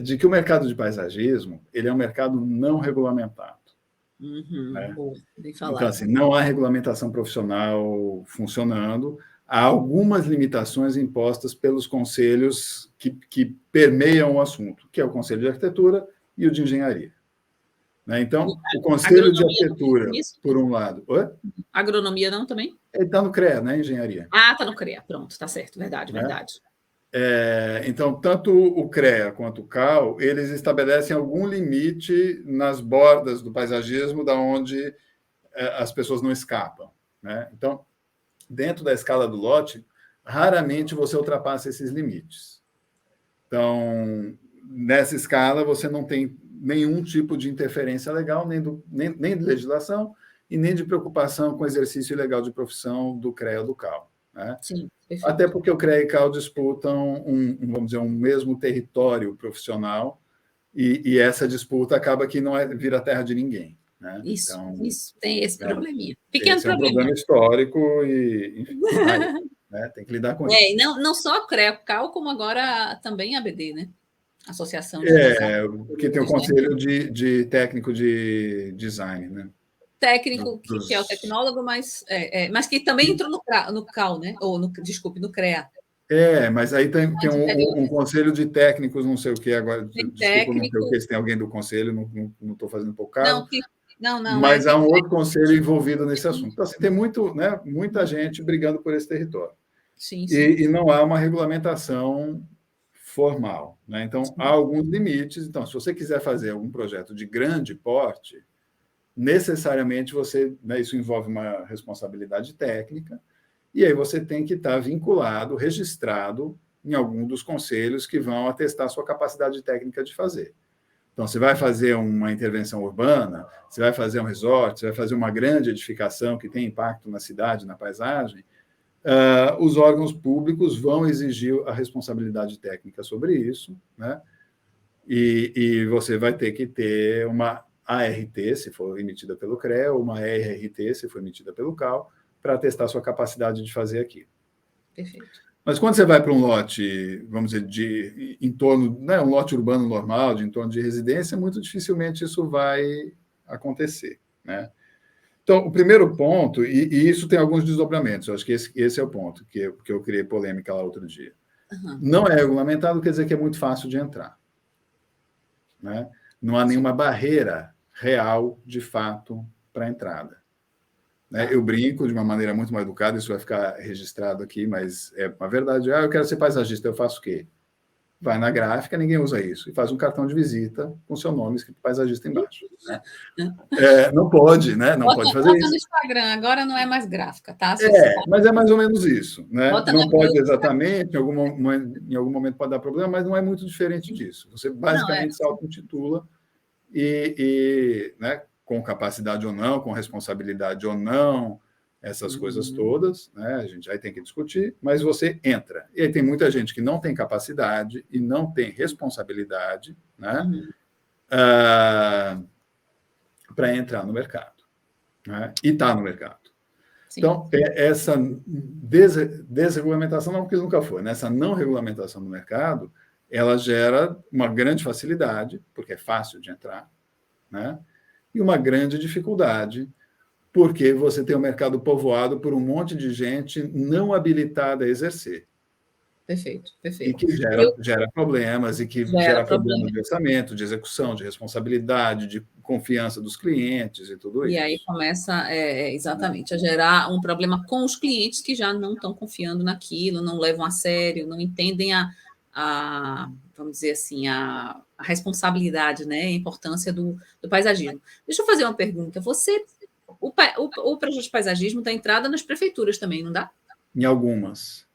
De que o mercado de paisagismo, ele é um mercado não regulamentado. Né? Então, assim, não há regulamentação profissional funcionando, há algumas limitações impostas pelos conselhos que permeiam o assunto, que é o Conselho de Arquitetura e o de Engenharia. Né? Então, o Conselho de Arquitetura, por um lado... Oi? Agronomia não também? Ele está no CREA, né? Engenharia. Ah, está no CREA, pronto, está certo, verdade, né? Verdade. Então, tanto o CREA quanto o CAL, eles estabelecem algum limite nas bordas do paisagismo, da onde as pessoas não escapam. Né? Então, dentro da escala do lote, raramente você ultrapassa esses limites. Então, nessa escala, você não tem nenhum tipo de interferência legal, nem de legislação, e nem de preocupação com o exercício ilegal de profissão do CREA ou do CAL. Né? Sim, até porque o CREA e o CAL disputam vamos dizer, um mesmo território profissional, e essa disputa acaba que não vira terra de ninguém. Né? Isso, então, isso tem esse probleminha. Pequeno esse problema. É um problema histórico e, enfim, né? Tem que lidar com isso. E não só a CREA, o CAL, como agora também a ABD, né? Associação de Design. Porque tem o Conselho de Técnico de Design, né? Técnico, que é o tecnólogo, mas que também entrou no CAL, né? Ou, desculpe, no CREA. Mas aí tem um conselho de técnicos, não sei o que agora. Desculpa, não sei o que, se tem alguém do conselho, não estou fazendo pouco caso. Não, mas há um outro conselho envolvido nesse assunto. Então, assim, tem muita gente brigando por esse território. Sim. E não há uma regulamentação formal. Né? Então, há alguns limites. Então, se você quiser fazer algum projeto de grande porte, necessariamente isso envolve uma responsabilidade técnica, e aí você tem que estar vinculado, registrado em algum dos conselhos que vão atestar a sua capacidade técnica de fazer. Então, você vai fazer uma intervenção urbana, você vai fazer um resort, você vai fazer uma grande edificação que tem impacto na cidade, na paisagem, os órgãos públicos vão exigir a responsabilidade técnica sobre isso, né? E você vai ter que ter uma ART, se for emitida pelo CREA, ou uma ERRT, se for emitida pelo CAL, para testar sua capacidade de fazer aquilo. Perfeito. Mas quando você vai para um lote, vamos dizer, em torno, né, um lote urbano normal, de em torno de residência, muito dificilmente isso vai acontecer, né? Então, o primeiro ponto, e isso tem alguns desdobramentos, eu acho que esse é o ponto, que eu criei polêmica lá outro dia. Não é regulamentado, quer dizer que é muito fácil de entrar, né? Não há nenhuma barreira real, de fato, para a entrada. Né? Eu brinco de uma maneira muito mal educada, isso vai ficar registrado aqui, mas é uma verdade. Eu quero ser paisagista, eu faço o quê? Vai na gráfica, ninguém usa isso, e faz um cartão de visita com seu nome escrito paisagista embaixo. Né? Não pode, né? Não pode fazer isso. No Instagram, agora não é mais gráfica, tá? Mas é mais ou menos isso. Né? Não pode exatamente, em algum momento pode dar problema, mas não é muito diferente disso. Você basicamente se auto-intitula né, com capacidade ou não, com responsabilidade ou não, essas coisas todas, né? A gente aí tem que discutir, mas você entra. E aí tem muita gente que não tem capacidade e não tem responsabilidade, né? Para entrar no mercado, né? E está no mercado. Sim. Então, essa desregulamentação, não, porque nunca foi, né? Essa não regulamentação do mercado, ela gera uma grande facilidade, porque é fácil de entrar, né? E uma grande dificuldade, porque você tem um mercado povoado por um monte de gente não habilitada a exercer. Perfeito. E que gera problemas, e que gera problemas de orçamento, de execução, de responsabilidade, de confiança dos clientes e tudo isso. E aí começa, exatamente, a gerar um problema com os clientes que já não estão confiando naquilo, não levam a sério, não entendem vamos dizer assim, a responsabilidade, né, a importância do paisagismo. Deixa eu fazer uma pergunta. O projeto de paisagismo dá entrada nas prefeituras também, não dá? Em algumas.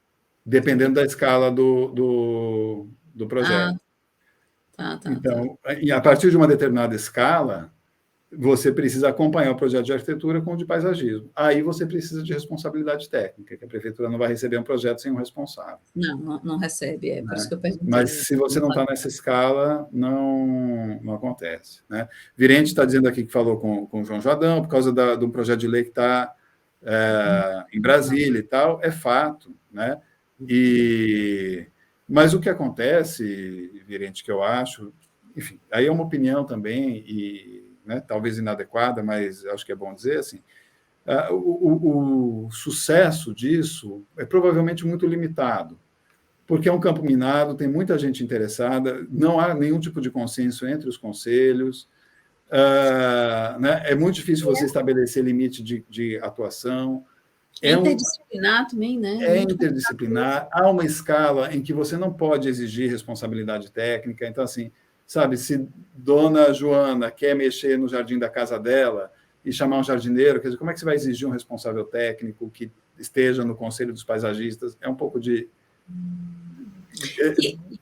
Dependendo da escala do projeto. Então, a partir de uma determinada escala, você precisa acompanhar o projeto de arquitetura com o de paisagismo. Aí você precisa de responsabilidade técnica, que a prefeitura não vai receber um projeto sem um responsável. Não recebe, por isso que eu perguntei. Mas se você não está nessa escala, não acontece. Né? Virente está dizendo aqui que falou com o João Jordão, por causa de um projeto de lei que está em Brasília e tal, é fato, né? Mas o que acontece, Virente, que eu acho, enfim, aí é uma opinião também, né, talvez inadequada, mas acho que é bom dizer assim, o sucesso disso é provavelmente muito limitado, porque é um campo minado, tem muita gente interessada, não há nenhum tipo de consenso entre os conselhos, né, é muito difícil você estabelecer limite de atuação. É interdisciplinar também, né? É interdisciplinar. Há uma escala em que você não pode exigir responsabilidade técnica. Então, assim, sabe, se dona Joana quer mexer no jardim da casa dela e chamar um jardineiro, quer dizer, como é que você vai exigir um responsável técnico que esteja no Conselho dos Paisagistas? É um pouco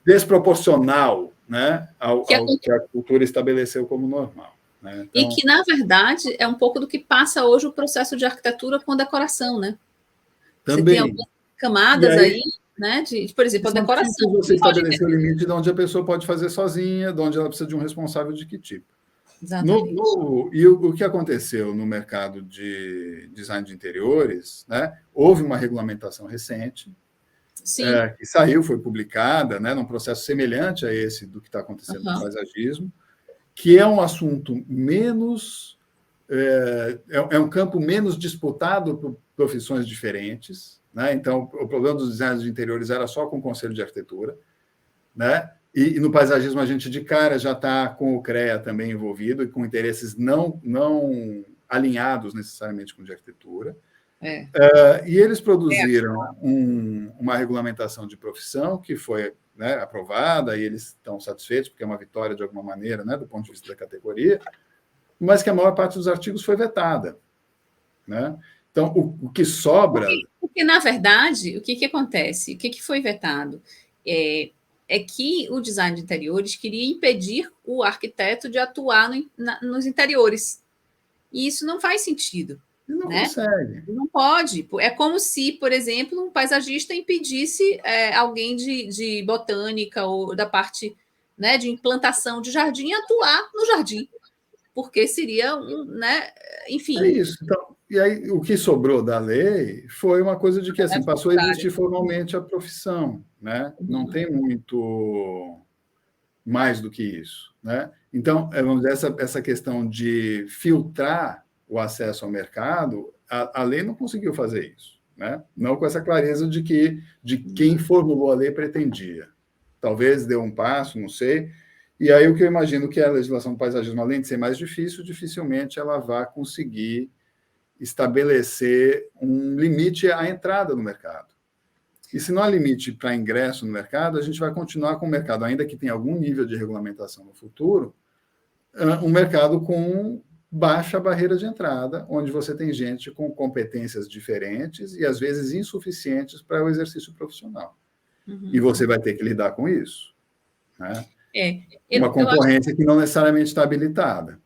desproporcional, né, ao que a cultura estabeleceu como normal. Né? Então, e que, na verdade, é um pouco do que passa hoje o processo de arquitetura com decoração, né? Também. Você tem algumas camadas aí, né? Por exemplo, a decoração. Você estabelecer o limite de onde a pessoa pode fazer sozinha, de onde ela precisa de um responsável de que tipo. Exatamente. E o que aconteceu no mercado de design de interiores, né? Houve uma regulamentação recente, que saiu, foi publicada, né, num processo semelhante a esse do que está acontecendo no paisagismo, que é um assunto menos... É um campo menos disputado por profissões diferentes, né? Então, o problema dos designers de interiores era só com o Conselho de Arquitetura, né? E no paisagismo a gente de cara já está com o CREA também envolvido e com interesses não alinhados necessariamente com o de arquitetura. E eles produziram uma regulamentação de profissão que foi, né, aprovada, e eles estão satisfeitos porque é uma vitória de alguma maneira, né, do ponto de vista da categoria, mas que a maior parte dos artigos foi vetada, né? Então, o que sobra... Porque, na verdade, o que acontece? O que foi vetado? É que o design de interiores queria impedir o arquiteto de atuar nos interiores. E isso não faz sentido. Não consegue. Não pode. É como se, por exemplo, um paisagista impedisse alguém de botânica ou da parte, né, de implantação de jardim atuar no jardim. Porque seria né? Enfim. É isso. Então, E aí, o que sobrou da lei foi uma coisa de que assim, passou a existir formalmente a profissão, né? Não tem muito mais do que isso, né? Então, vamos dizer, essa questão de filtrar o acesso ao mercado, a lei não conseguiu fazer isso, né? Não com essa clareza de quem formulou a lei pretendia. Talvez deu um passo, não sei. E aí o que eu imagino que a legislação do paisagismo, além de ser mais difícil, dificilmente ela vai conseguir estabelecer um limite à entrada no mercado. E se não há limite para ingresso no mercado, a gente vai continuar com o mercado, ainda que tenha algum nível de regulamentação no futuro, um mercado com baixa barreira de entrada, onde você tem gente com competências diferentes e, às vezes, insuficientes para o exercício profissional. E você vai ter que lidar com isso. Né? Uma concorrência que não necessariamente está habilitada.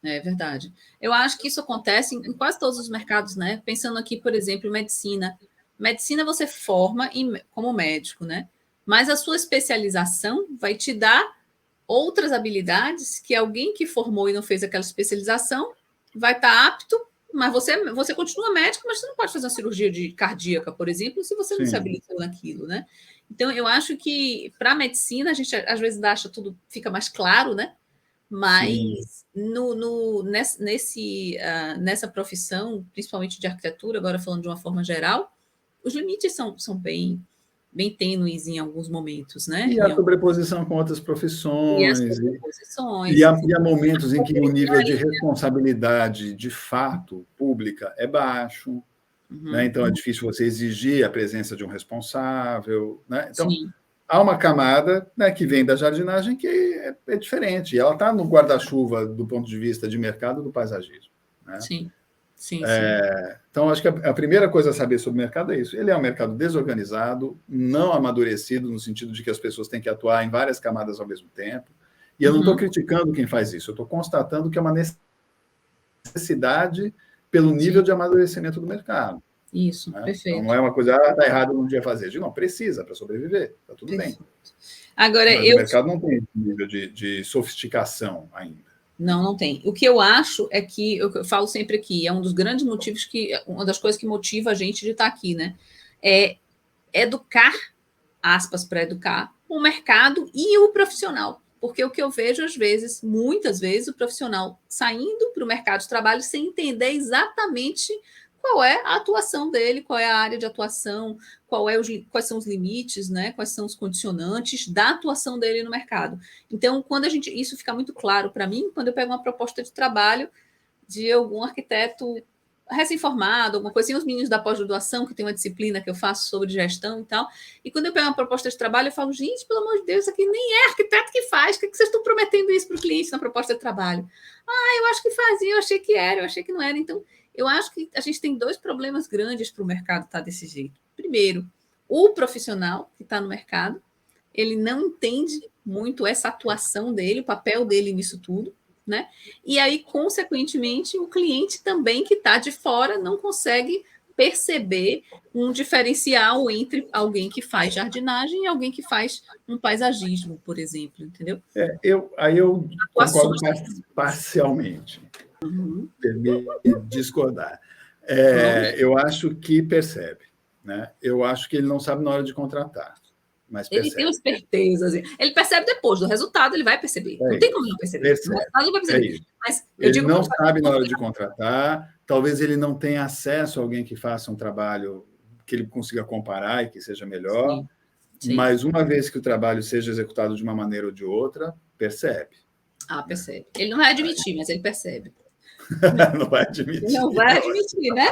É verdade. Eu acho que isso acontece em quase todos os mercados, né? Pensando aqui, por exemplo, em medicina. Medicina você forma como médico, né? Mas a sua especialização vai te dar outras habilidades que alguém que formou e não fez aquela especialização vai estar apto, mas você continua médico, mas você não pode fazer uma cirurgia cardíaca, por exemplo, se você não se habilitou naquilo, né? Então, eu acho que para a medicina, a gente às vezes acha tudo fica mais claro, né? Mas nessa profissão, principalmente de arquitetura, agora falando de uma forma geral, os limites são bem tênues em alguns momentos, né? E a sobreposição com outras profissões. E há momentos em que o nível de responsabilidade, de fato, pública é baixo. Né? Então, é difícil você exigir a presença de um responsável. Né? Então, há uma camada, né, que vem da jardinagem que é diferente. E ela está no guarda-chuva do ponto de vista de mercado do paisagismo. Né? Sim. Então, acho que a primeira coisa a saber sobre o mercado é isso. Ele é um mercado desorganizado, não amadurecido, no sentido de que as pessoas têm que atuar em várias camadas ao mesmo tempo. E eu não estou criticando quem faz isso, eu estou constatando que é uma necessidade pelo nível de amadurecimento do mercado. Isso, né? Perfeito. Então, não é uma coisa, está errado, não devia fazer. Não, precisa para sobreviver, está tudo bem. Agora, mas o mercado não tem esse nível de sofisticação ainda. Não tem. O que eu acho é que, eu falo sempre aqui, é um dos grandes motivos uma das coisas que motiva a gente de estar aqui, né? É educar, aspas para educar, o mercado e o profissional. Porque o que eu vejo, às vezes, muitas vezes, o profissional saindo para o mercado de trabalho sem entender exatamente qual é a atuação dele, qual é a área de atuação, quais são os limites, né? Quais são os condicionantes da atuação dele no mercado. Então, isso fica muito claro para mim quando eu pego uma proposta de trabalho de algum arquiteto recém-formado, alguma coisa assim, os meninos da pós-graduação, que tem uma disciplina que eu faço sobre gestão e tal, e quando eu pego uma proposta de trabalho, eu falo, gente, pelo amor de Deus, isso aqui nem é arquiteto que faz, por que vocês estão prometendo isso para o cliente na proposta de trabalho? Eu acho que fazia, eu achei que era, eu achei que não era. Então, eu acho que a gente tem 2 problemas grandes para o mercado estar desse jeito. Primeiro, o profissional que está no mercado, ele não entende muito essa atuação dele, o papel dele nisso tudo, né? E aí, consequentemente, o cliente também que está de fora não consegue perceber um diferencial entre alguém que faz jardinagem e alguém que faz um paisagismo, por exemplo, entendeu? Eu concordo parcialmente. Permite discordar. Eu acho que percebe. Né? Eu acho que ele não sabe na hora de contratar. Mas ele tem uma esperteza. Assim. Ele percebe depois do resultado, ele vai perceber. Não tem como não perceber. Percebe. No resultado, ele vai perceber. Mas ele não sabe na hora de contratar, talvez ele não tenha acesso a alguém que faça um trabalho que ele consiga comparar e que seja melhor, sim. Mas uma vez que o trabalho seja executado de uma maneira ou de outra, percebe. Percebe. Ele não vai admitir, mas ele percebe. Não vai admitir. Não vai admitir, né?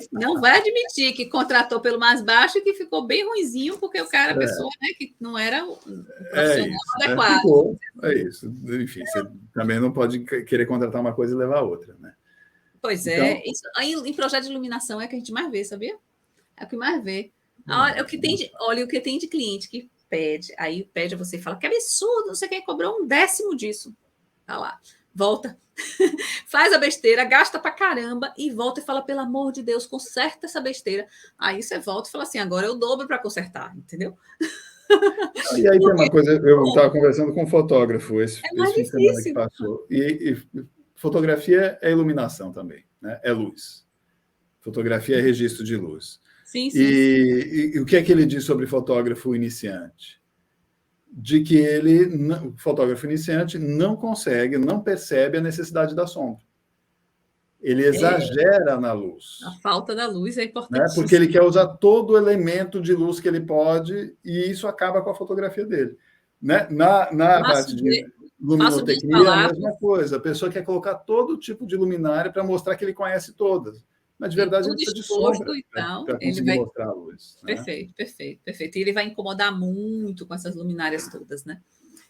Não vai admitir que contratou pelo mais baixo e que ficou bem ruinzinho porque o cara, a pessoa, né, que não era o profissional adequado. É isso. Enfim, você também não pode querer contratar uma coisa e levar a outra, né? Pois é. Isso, aí, em projeto de iluminação é que a gente mais vê, sabia? É o que mais vê. Olha, o que tem de cliente que pede, aí pede a você e fala que absurdo, não sei quem cobrou 1/10 disso. Tá lá. Volta, faz a besteira, gasta pra caramba e volta e fala, pelo amor de Deus, conserta essa besteira. Aí você volta e fala assim, agora eu dobro para consertar, entendeu? E aí tem uma coisa, eu estava conversando com um fotógrafo esse fim de semana que passou, e fotografia é iluminação também, né? É luz. Fotografia é registro de luz. Sim, sim. E o que é que ele diz sobre fotógrafo iniciante? De que o fotógrafo iniciante não consegue, não percebe a necessidade da sombra. Ele exagera na luz. A falta da luz é Né? importantíssima. Porque ele quer usar todo o elemento de luz que ele pode, e isso acaba com a fotografia dele. Né? Na parte de luminotecnia, é a mesma coisa. A pessoa quer colocar todo tipo de luminária para mostrar que ele conhece todas. Mas, de verdade, ele precisa de sombra para conseguir mostrar a luz. Né? Perfeito, perfeito, perfeito. E ele vai incomodar muito com essas luminárias todas, né?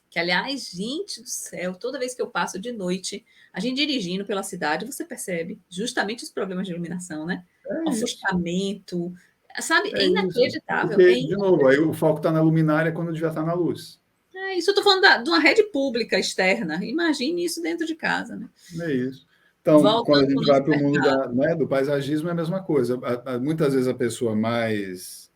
Que, aliás, gente do céu, toda vez que eu passo de noite, a gente dirigindo pela cidade, você percebe justamente os problemas de iluminação, né? Ofuscamento, sabe? É inacreditável. Porque, de novo, aí o foco está na luminária quando devia estar na luz. Isso eu estou falando de uma rede pública externa. Imagine isso dentro de casa, né? É isso. Então, quando a gente vai para o mundo do paisagismo, é a mesma coisa. Muitas vezes a pessoa mais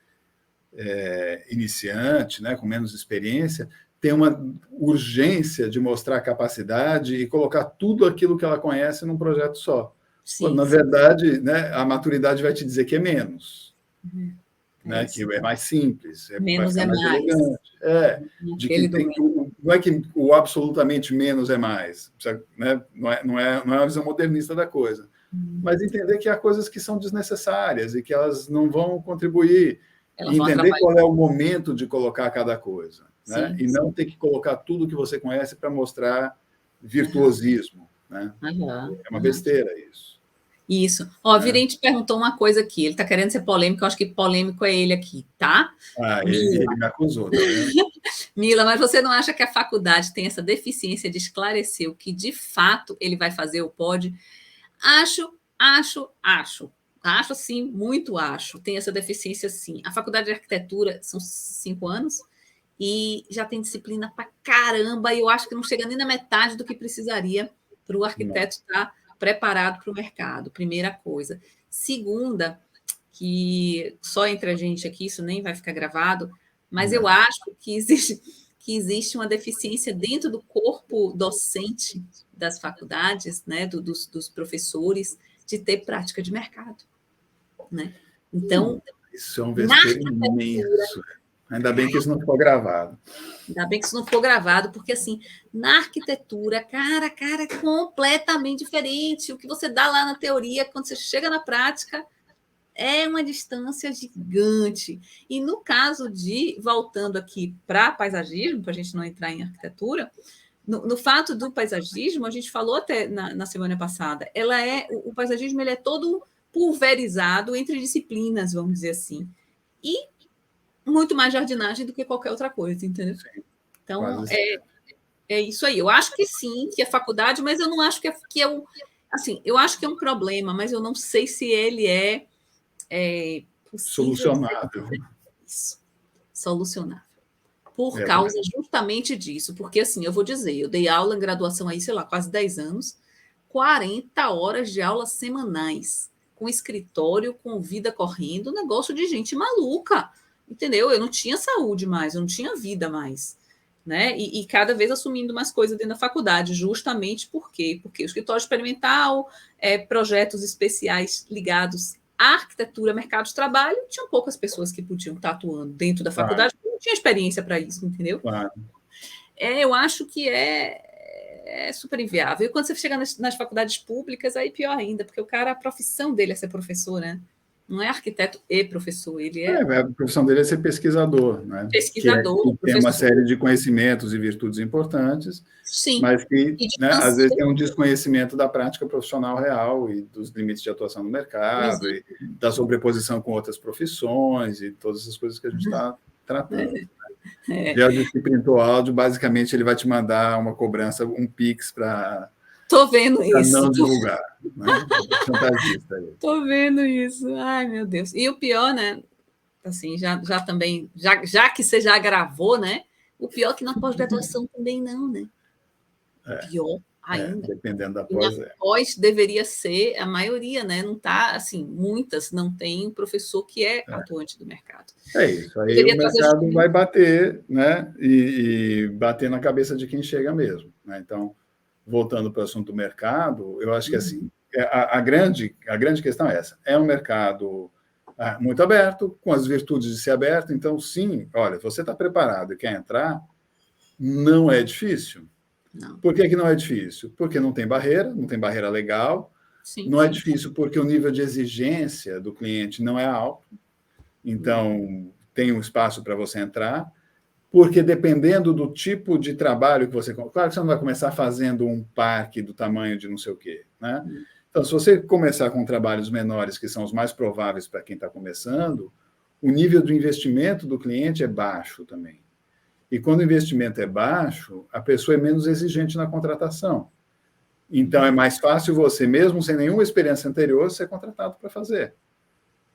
iniciante, né, com menos experiência, tem uma urgência de mostrar capacidade e colocar tudo aquilo que ela conhece num projeto só. Sim, na verdade, né, a maturidade vai te dizer que é menos. Né, que é mais simples, menos é mais elegante. Não é que o absolutamente menos é mais, né? Não é uma visão modernista da coisa, mas entender que há coisas que são desnecessárias e que elas não vão contribuir, e entender qual é o momento de colocar cada coisa, né? E não ter que colocar tudo que você conhece para mostrar virtuosismo, né? É uma besteira isso. Isso. Ó, Virente perguntou uma coisa aqui. Ele está querendo ser polêmico, eu acho que polêmico é ele aqui, tá? Ele me acusou, tá vendo? Mila, mas você não acha que a faculdade tem essa deficiência de esclarecer o que de fato ele vai fazer ou pode? Acho sim, muito acho. Tem essa deficiência sim. A faculdade de arquitetura são 5 anos e já tem disciplina pra caramba, e eu acho que não chega nem na metade do que precisaria para o arquiteto estar preparado para o mercado, primeira coisa. Segunda, que só entre a gente aqui, isso nem vai ficar gravado, mas eu acho que existe uma deficiência dentro do corpo docente das faculdades, né, dos professores, de ter prática de mercado. Né? Então, isso é um vespeiro imenso. Ainda bem que isso não ficou gravado. Ainda bem que isso não ficou gravado, porque, assim, na arquitetura, cara, é completamente diferente. O que você dá lá na teoria, quando você chega na prática, é uma distância gigante. E no caso voltando aqui para paisagismo, para a gente não entrar em arquitetura, no fato do paisagismo, a gente falou até na semana passada, o paisagismo ele é todo pulverizado entre disciplinas, vamos dizer assim. E muito mais jardinagem do que qualquer outra coisa, entendeu? Sim, então, é isso aí. Eu acho que sim, que é faculdade, mas eu não acho que é um... Assim, eu acho que é um problema, mas eu não sei se ele é solucionável. Isso, solucionável. Por causa justamente disso. Porque, assim, eu vou dizer, eu dei aula em graduação aí, sei lá, quase 10 anos, 40 horas de aulas semanais, com escritório, com vida correndo, negócio de gente maluca. Entendeu? Eu não tinha saúde mais, eu não tinha vida mais, né? E cada vez assumindo mais coisas dentro da faculdade, justamente por quê? Porque o escritório experimental, projetos especiais ligados à arquitetura, mercado de trabalho, tinham poucas pessoas que podiam estar atuando dentro da faculdade, porque não tinha experiência para isso, entendeu? Claro. Eu acho que é super inviável. E quando você chega nas faculdades públicas, aí pior ainda, porque o cara, a profissão dele é ser professor, né? Não é arquiteto e professor, ele a profissão dele é ser pesquisador, né? Pesquisador, que tem uma série de conhecimentos e virtudes importantes, sim, mas que, né, às vezes, tem um desconhecimento da prática profissional real e dos limites de atuação no mercado, e da sobreposição com outras profissões e todas essas coisas que a gente está tratando. Já o disciplina áudio, basicamente, ele vai te mandar uma cobrança, um Pix para... Tô vendo isso. Não divulgar. Né? Chantagista aí. Tô vendo isso. Ai, meu Deus. E o pior, né? Assim, já também, já que você já gravou, né? O pior é que na pós-graduação também não, né? Pior ainda. Dependendo da pós. Na pós deveria ser a maioria, né? Não tá, assim, muitas não tem professor que é atuante do mercado. É isso. Aí o mercado vai bater, né? E bater na cabeça de quem chega mesmo. Né? Então, voltando para o assunto do mercado, eu acho que assim, a grande questão é essa. É um mercado muito aberto, com as virtudes de ser aberto. Então, sim, olha, você está preparado e quer entrar, não é difícil. Não. Por que não é difícil? Porque não tem barreira legal. Sim, não é difícil porque o nível de exigência do cliente não é alto. Então, tem um espaço para você entrar. Porque dependendo do tipo de trabalho que você... Claro que você não vai começar fazendo um parque do tamanho de não sei o quê, né? Então, se você começar com trabalhos menores, que são os mais prováveis para quem está começando, o nível do investimento do cliente é baixo também. E quando o investimento é baixo, a pessoa é menos exigente na contratação. Então, é mais fácil você, mesmo sem nenhuma experiência anterior, ser contratado para fazer.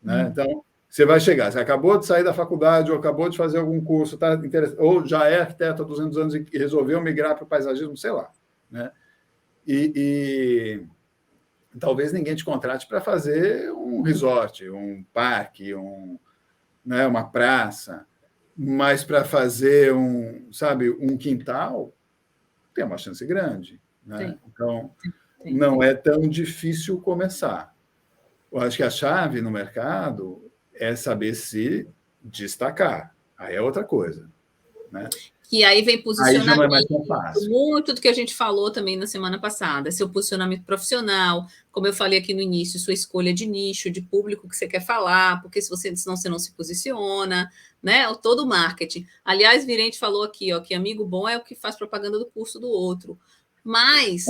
Né? Então, você vai chegar, você acabou de sair da faculdade, ou acabou de fazer algum curso, tá ou já é arquiteto há 200 anos e resolveu migrar para o paisagismo, sei lá. Né? E talvez ninguém te contrate para fazer um resort, um parque, né, uma praça, mas para fazer um quintal, tem uma chance grande. Né? Então, não é tão difícil começar. Eu acho que a chave no mercado é saber se destacar. Aí é outra coisa. Né? Que aí vem posicionamento, aí já não é mais tão fácil. Muito do que a gente falou também na semana passada, seu posicionamento profissional, como eu falei aqui no início, sua escolha de nicho, de público que você quer falar, porque senão você não se posiciona, né? Todo o marketing. Aliás, Virente falou aqui, ó, que amigo bom é o que faz propaganda do curso do outro. Mas,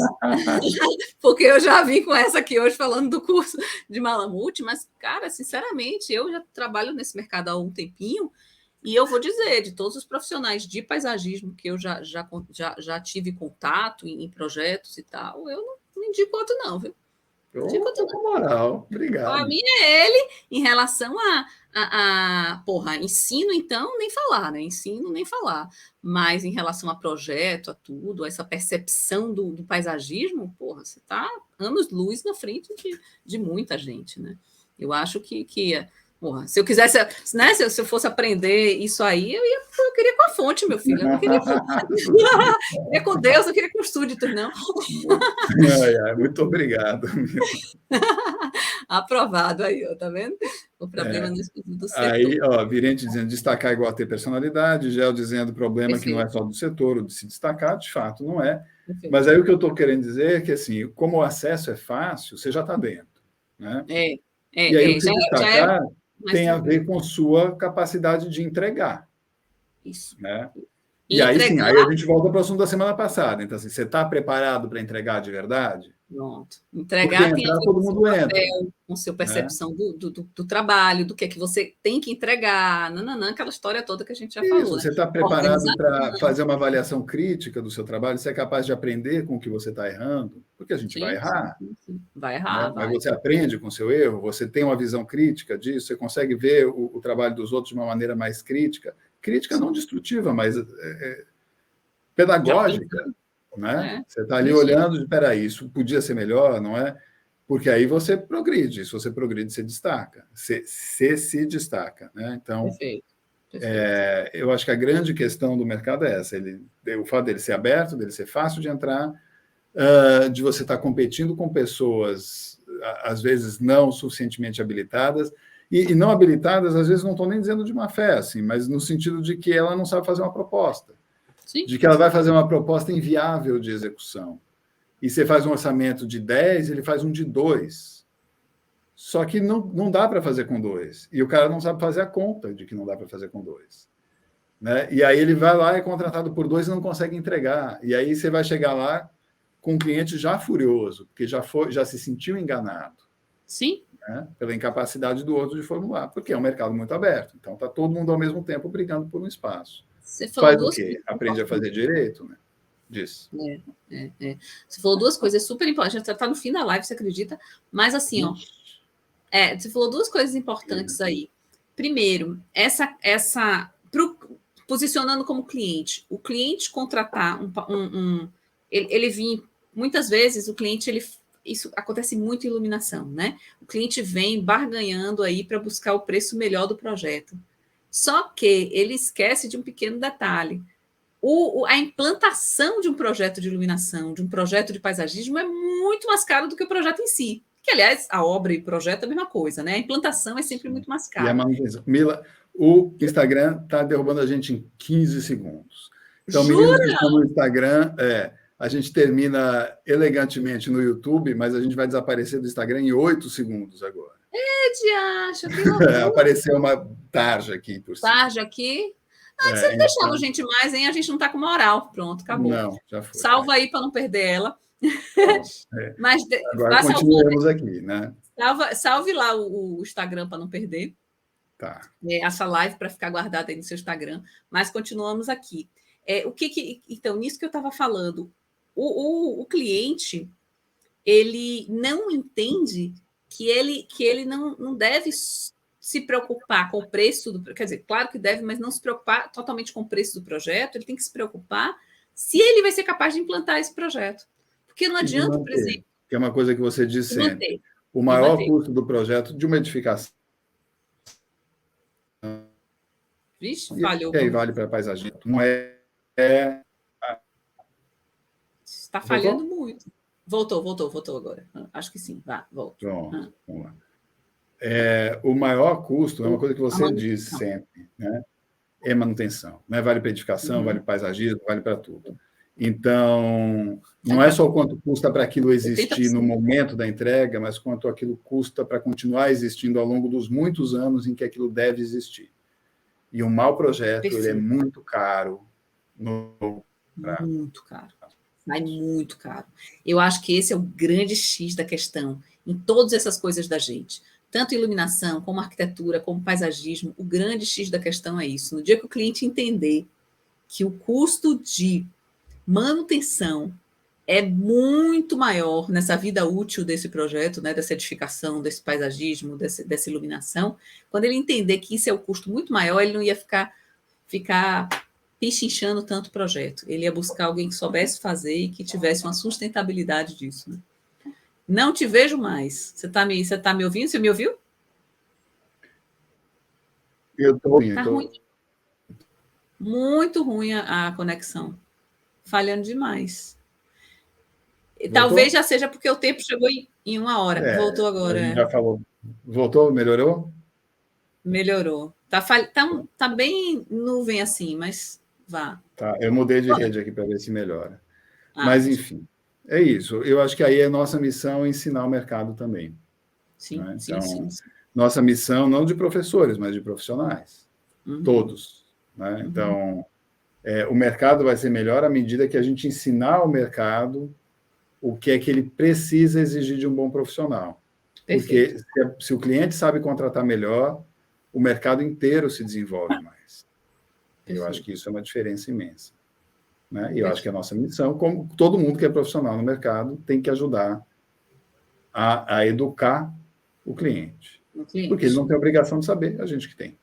porque eu já vim com essa aqui hoje falando do curso de Malamute, mas, cara, sinceramente, eu já trabalho nesse mercado há um tempinho. E eu vou dizer, de todos os profissionais de paisagismo que eu já tive contato em projetos e tal, eu não indico outro não, viu? Com moral, obrigado. Para mim é ele, em relação porra, ensino então, nem falar, né? Ensino, nem falar. Mas em relação a projeto, a tudo, a essa percepção do paisagismo, porra, você está anos-luz na frente de muita gente, né? Eu acho que porra, se eu quisesse, né, se eu fosse aprender isso aí, eu queria com a fonte, meu filho. Eu não queria queria com Deus, não queria com os súditos, não. Muito obrigado. Aprovado aí, ó, tá vendo? O problema no estudo do setor. Aí, ó, Virente dizendo destacar igual a ter personalidade, Gel dizendo problema Perfeito. Que não é só do setor, ou de se destacar, de fato, não é. Perfeito. Mas aí o que eu estou querendo dizer é que, assim, como o acesso é fácil, você já está dentro. Né? E aí o se destacar tem a ver com sua capacidade de entregar. Isso. Né? E aí sim, aí a gente volta para o assunto da semana passada. Então, assim, você está preparado para entregar de verdade? Pronto. Entregar tem a ver todo mundo entra. Com sua percepção do trabalho, do que é que você tem que entregar, aquela história toda que a gente já falou. Você está preparado para fazer uma avaliação crítica do seu trabalho? Você é capaz de aprender com o que você está errando? Porque a gente vai errar. Sim. Vai errar. Né? Mas você aprende com o seu erro, você tem uma visão crítica disso, você consegue ver o trabalho dos outros de uma maneira mais crítica. Crítica não destrutiva, mas pedagógica. Né? Você está ali olhando, espera aí, isso podia ser melhor, não é? Porque aí você progride, se você progride, você destaca, você se destaca. Né? Então, Perfeito. Eu acho que a grande questão do mercado é essa, o fato dele ser aberto, dele ser fácil de entrar, de você estar competindo com pessoas, às vezes, não suficientemente habilitadas, e não habilitadas, às vezes, não estou nem dizendo de má fé, assim, mas no sentido de que ela não sabe fazer uma proposta. Sim. De que ela vai fazer uma proposta inviável de execução. E você faz um orçamento de 10, ele faz um de 2. Só que não dá para fazer com 2. E o cara não sabe fazer a conta de que não dá para fazer com 2. Né? E aí ele vai lá, é contratado por 2 e não consegue entregar. E aí você vai chegar lá com um cliente já furioso, porque já se sentiu enganado. Sim. Né? Pela incapacidade do outro de formular, porque é um mercado muito aberto. Então, está todo mundo ao mesmo tempo brigando por um espaço. Você falou Faz o quê? Aprende a fazer direito, né? Disso. Você falou duas coisas super importantes. Já está no fim da live, você acredita? Mas assim, ó, você falou duas coisas importantes aí. Primeiro, posicionando como cliente. O cliente contratar ele vir, muitas vezes o cliente, isso acontece muito em iluminação, né? O cliente vem barganhando aí para buscar o preço melhor do projeto. Só que ele esquece de um pequeno detalhe. a implantação de um projeto de iluminação, de um projeto de paisagismo, é muito mais caro do que o projeto em si. Que, aliás, a obra e o projeto é a mesma coisa, né? A implantação é sempre muito mais cara. E a manutenção. Mila, o Instagram está derrubando a gente em 15 segundos. Então, meninos que estão no Instagram, a gente termina elegantemente no YouTube, mas a gente vai desaparecer do Instagram em 8 segundos agora. Diacho, que loucura. Apareceu uma tarja aqui por cima. Tarja aqui. Antes você deixava a gente mais, hein? A gente não está com moral. Pronto, acabou. Não, já foi. Salva aí para não perder ela. Mas agora continuamos aqui, né? Salve lá o Instagram para não perder. Tá. Essa live para ficar guardada aí no seu Instagram. Mas continuamos aqui. Então, nisso que eu estava falando, o cliente ele não entende que ele não deve se preocupar com o preço do... Quer dizer, claro que deve, mas não se preocupar totalmente com o preço do projeto, ele tem que se preocupar se ele vai ser capaz de implantar esse projeto. Porque não adianta, por exemplo... Que é uma coisa que você diz sempre. O maior custo do projeto de uma edificação... Vixe, falhou. E aí vale para a paisagem. Não Está falhando muito. Voltou agora. Acho que sim. Volta. Pronto, vamos lá. O maior custo é uma coisa que você diz sempre, né? É manutenção. Não vale para edificação, vale para paisagismo, vale para tudo. Então, não é só quanto custa para aquilo existir no momento da entrega, mas quanto aquilo custa para continuar existindo ao longo dos muitos anos em que aquilo deve existir. E um mau projeto ele é muito caro. Muito caro. Sai muito caro. Eu acho que esse é o grande X da questão em todas essas coisas da gente. Tanto iluminação, como arquitetura, como paisagismo, o grande X da questão é isso. No dia que o cliente entender que o custo de manutenção é muito maior nessa vida útil desse projeto, né, dessa edificação, desse paisagismo, dessa iluminação, quando ele entender que isso é o custo muito maior, ele não ia ficar pichinchando tanto o projeto. Ele ia buscar alguém que soubesse fazer e que tivesse uma sustentabilidade disso. Né? Não te vejo mais. Você está me ouvindo? Você me ouviu? Eu estou ouvindo. Está ruim. Muito ruim a conexão. Falhando demais. Voltou? Talvez já seja porque o tempo chegou em 1 hora. Voltou agora. A gente já falou. Voltou? Melhorou? Melhorou. Tá bem nuvem assim, mas vá. Tá, eu mudei de rede aqui para ver se melhora. Mas, enfim, é isso. Eu acho que aí é nossa missão ensinar o mercado também. Sim, né? Então, sim. Nossa missão não de professores, mas de profissionais. Todos. Né? Então, o mercado vai ser melhor à medida que a gente ensinar ao mercado o que é que ele precisa exigir de um bom profissional. Perfeito. Porque se o cliente sabe contratar melhor, o mercado inteiro se desenvolve mais. Eu acho que isso é uma diferença imensa. Né? E eu acho que a nossa missão, como todo mundo que é profissional no mercado, tem que ajudar a educar o cliente. Porque ele não tem obrigação de saber, a gente que tem.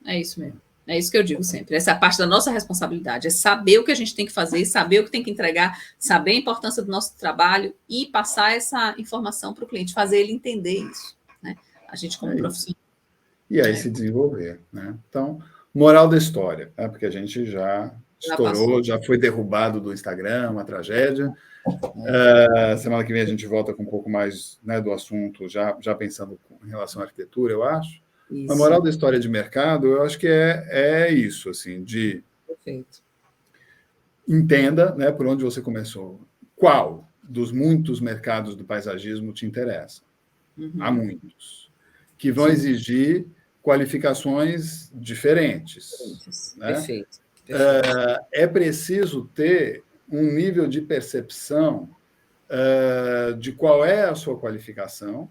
É isso mesmo. É isso que eu digo sempre. Essa é a parte da nossa responsabilidade, é saber o que a gente tem que fazer, saber o que tem que entregar, saber a importância do nosso trabalho e passar essa informação para o cliente, fazer ele entender isso. Né? A gente como profissional. E aí se desenvolver. Né? Então, moral da história, né? Porque a gente já estourou, já foi derrubado do Instagram, uma tragédia. Semana que vem a gente volta com um pouco mais, né, do assunto, já pensando em relação à arquitetura, eu acho. Isso. A moral da história de mercado, eu acho que é isso, assim, de... Perfeito. Entenda, né, por onde você começou. Qual dos muitos mercados do paisagismo te interessa? Há muitos. Que vão exigir qualificações diferentes. Né? Perfeito. É preciso ter um nível de percepção de qual é a sua qualificação,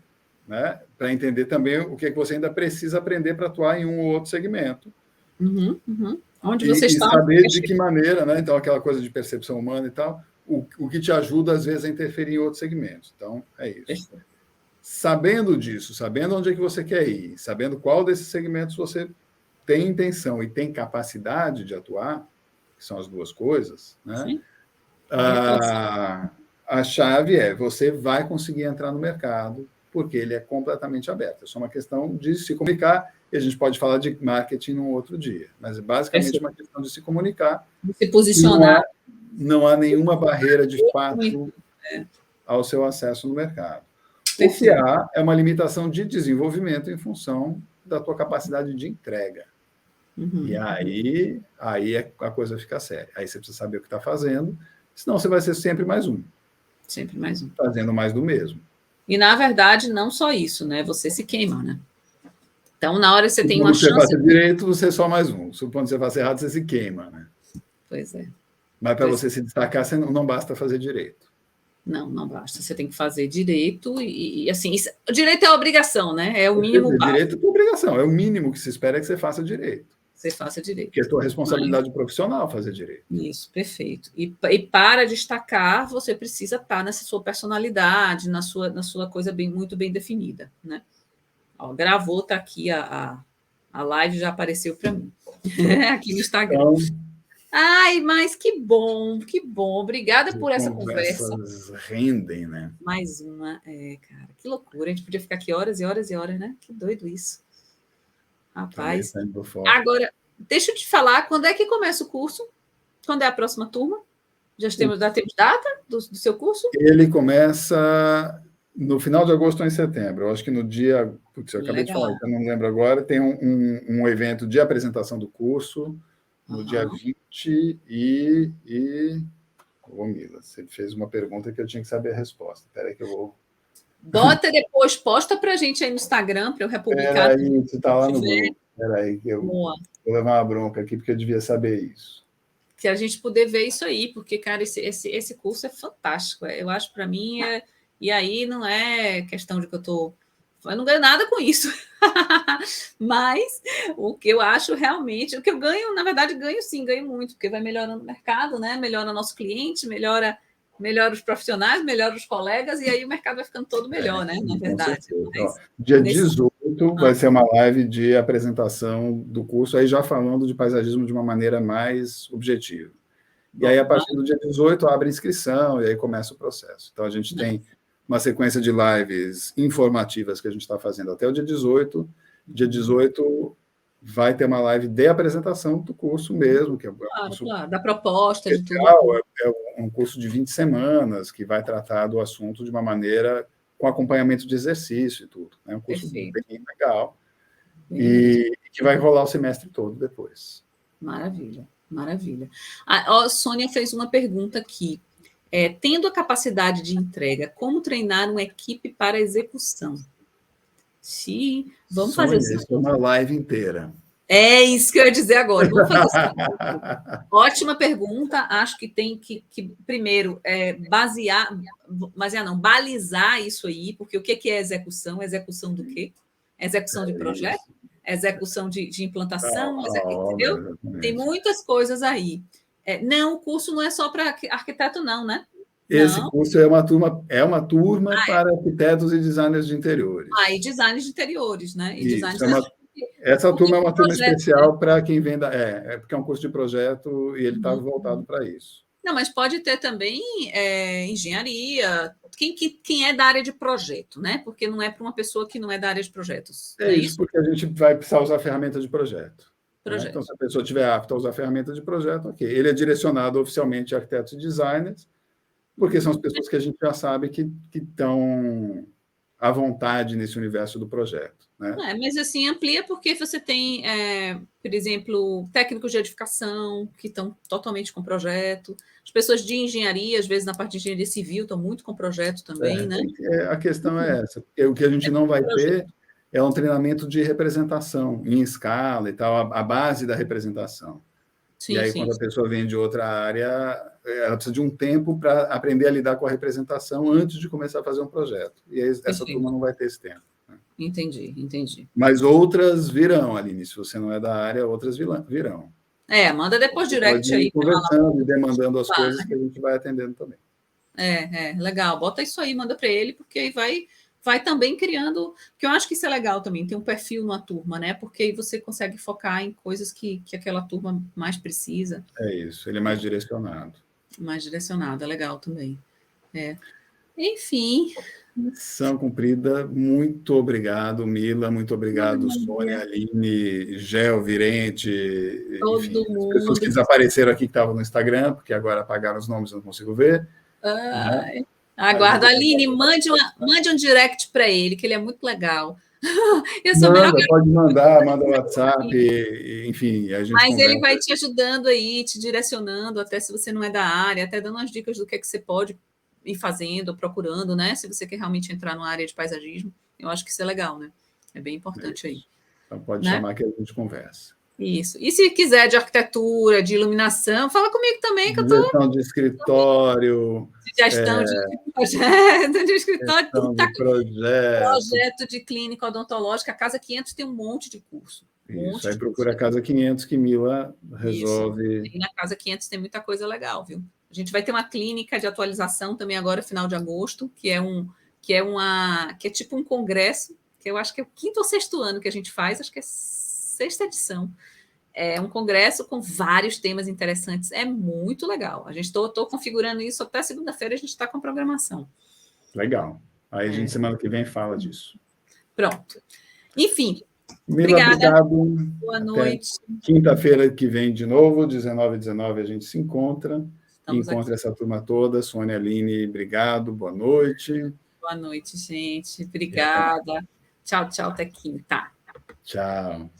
né? Para entender também o que é que você ainda precisa aprender para atuar em um ou outro segmento. Onde você está? E saber de que maneira, né? Então, aquela coisa de percepção humana e tal, o que te ajuda, às vezes, a interferir em outros segmentos. Então, é isso. Perfeito. Sabendo disso, sabendo onde é que você quer ir, sabendo qual desses segmentos você tem intenção e tem capacidade de atuar, que são as duas coisas, né? Sim. A chave é, você vai conseguir entrar no mercado porque ele é completamente aberto. É só uma questão de se comunicar, e a gente pode falar de marketing num outro dia, mas é basicamente uma questão de se comunicar. De se posicionar. Não há nenhuma barreira, de fato, ao seu acesso no mercado. O que há é uma limitação de desenvolvimento em função da tua capacidade de entrega. E aí a coisa fica séria. Aí você precisa saber o que está fazendo, senão você vai ser sempre mais um. Sempre mais um. Fazendo mais do mesmo. E, na verdade, não só isso, né? Você se queima, né? Então, na hora que você tem uma chance... Quando você faz direito, você é só mais um. Quando você faz errado, você se queima, né? Pois é. Mas para você se destacar, você não basta fazer direito. Não basta. Você tem que fazer direito e assim, o direito é obrigação, né? É o mínimo básico. Direito é obrigação. É o mínimo que se espera que você faça direito. Você faça direito. Porque é tua responsabilidade profissional fazer direito. Isso, perfeito. E para destacar, você precisa estar nessa sua personalidade, na sua coisa muito bem definida, né? Ó, gravou, tá aqui a live, já apareceu para mim. Aqui no Instagram. Então, ai, mas que bom. Obrigada por essa conversa. Rendem, né? Mais uma, cara, que loucura. A gente podia ficar aqui horas e horas e horas, né? Que doido isso. Rapaz. Agora, deixa eu te falar, quando é que começa o curso? Quando é a próxima turma? Já temos data do seu curso? Ele começa no final de agosto ou em setembro. Eu acho que no dia... Putz, eu acabei de falar, eu não lembro agora. Tem um evento de apresentação do curso no dia 20 Ô, Mila, você fez uma pergunta que eu tinha que saber a resposta. Espera aí que eu vou... Bota depois, posta para a gente aí no Instagram, para eu republicar. Espera aí, você está lá no grupo. Espera aí, que eu vou levar uma bronca aqui, porque eu devia saber isso. Que a gente poder ver isso aí, porque, cara, esse curso é fantástico. Eu acho, para mim, e aí não é questão de que eu não ganho nada com isso. Mas o que eu acho realmente, o que eu ganho, na verdade, ganho muito, porque vai melhorando o mercado, né? Melhora o nosso cliente, melhora os profissionais, melhora os colegas, e aí o mercado vai ficando todo melhor, né? Na verdade. Mas, dia 18 vai ser uma live de apresentação do curso, aí já falando de paisagismo de uma maneira mais objetiva. E aí, a partir do dia 18, abre inscrição, e aí começa o processo. Então, a gente tem uma sequência de lives informativas que a gente está fazendo até o dia 18. Dia 18 vai ter uma live de apresentação do curso mesmo, que é claro, da proposta, de tudo. É um curso de 20 semanas que vai tratar do assunto de uma maneira com acompanhamento de exercício e tudo. É um curso bem legal e que vai rolar o semestre todo depois. Maravilha. A Sônia fez uma pergunta aqui. Tendo a capacidade de entrega, como treinar uma equipe para execução? Sim, vamos fazer isso. É uma live inteira. É isso que eu ia dizer agora. Vamos fazer isso. Ótima pergunta. Acho que tem que primeiro, balizar isso aí, porque o que é execução? Execução do quê? Execução de projeto? Execução de implantação? Entendeu? Tem muitas coisas aí. Não, o curso não é só para arquiteto, não, né? Esse curso é uma turma para arquitetos e designers de interiores. E designers de interiores, né? E essa turma é uma turma especial para quem vem porque é um curso de projeto e ele está voltado para isso. Não, mas pode ter também engenharia, quem é da área de projeto, né? Porque não é para uma pessoa que não é da área de projetos. É isso, porque a gente vai precisar usar ferramenta de projeto. Né? Então, se a pessoa estiver apta a usar ferramenta de projeto, ok. Ele é direcionado oficialmente a arquitetos e designers, porque são as pessoas que a gente já sabe que estão à vontade nesse universo do projeto. Né? Mas assim, amplia porque você tem, por exemplo, técnicos de edificação que estão totalmente com projeto, as pessoas de engenharia, às vezes na parte de engenharia civil, estão muito com projeto também, né? A questão é essa, porque o que a gente não vai ter é um treinamento de representação em escala e tal, a base da representação. E aí, quando a pessoa vem de outra área, ela precisa de um tempo para aprender a lidar com a representação antes de começar a fazer um projeto. E aí, essa turma não vai ter esse tempo. Né? Entendi. Mas outras virão, Aline. Se você não é da área, outras virão. Manda depois direct aí. Conversando e demandando as coisas que a gente vai atendendo também. Legal. Bota isso aí, manda para ele, porque aí vai também criando, que eu acho que isso é legal também, ter um perfil numa turma, né? Porque aí você consegue focar em coisas que aquela turma mais precisa. É isso, ele é mais direcionado. É legal também. Enfim. Missão cumprida. Muito obrigado, Mila. Muito obrigado, Sônia, Aline, Gel, Virente, enfim, as pessoas que desapareceram aqui que estavam no Instagram, porque agora apagaram os nomes, eu não consigo ver. Né? Aguardo. Aline, mande um direct para ele, que ele é muito legal. Pode mandar, manda o WhatsApp, enfim, a gente Mas conversa. ele vai te ajudando aí, te direcionando, até se você não é da área, até dando as dicas do que é que você pode ir fazendo, procurando, né? Se você quer realmente entrar numa área de paisagismo, eu acho que isso é legal, né? É bem importante aí. Então pode chamar que a gente conversa. Isso. E se quiser de arquitetura, de iluminação, fala comigo também, que eu tô... Gestão de escritório. Gestão de projeto, de escritório. De projeto de clínica odontológica. A Casa 500 tem um monte de curso. Isso, aí procura a Casa 500 que Mila resolve. Isso. E na Casa 500 tem muita coisa legal, viu? A gente vai ter uma clínica de atualização também agora, final de agosto, que é tipo um congresso, que eu acho que é o 5º ou 6º ano que a gente faz, acho que é 6ª edição. É um congresso com vários temas interessantes, é muito legal. A gente estou configurando isso até segunda-feira, a gente está com a programação. Legal. Aí a gente, semana que vem, fala disso. Pronto. Enfim, Mila, obrigado. Boa noite. Quinta-feira que vem de novo, 19h19, a gente se encontra. Encontra essa turma toda. Sônia, Aline, obrigado. Boa noite. Boa noite, gente. Obrigada. Tchau, tchau, até quinta. Tchau.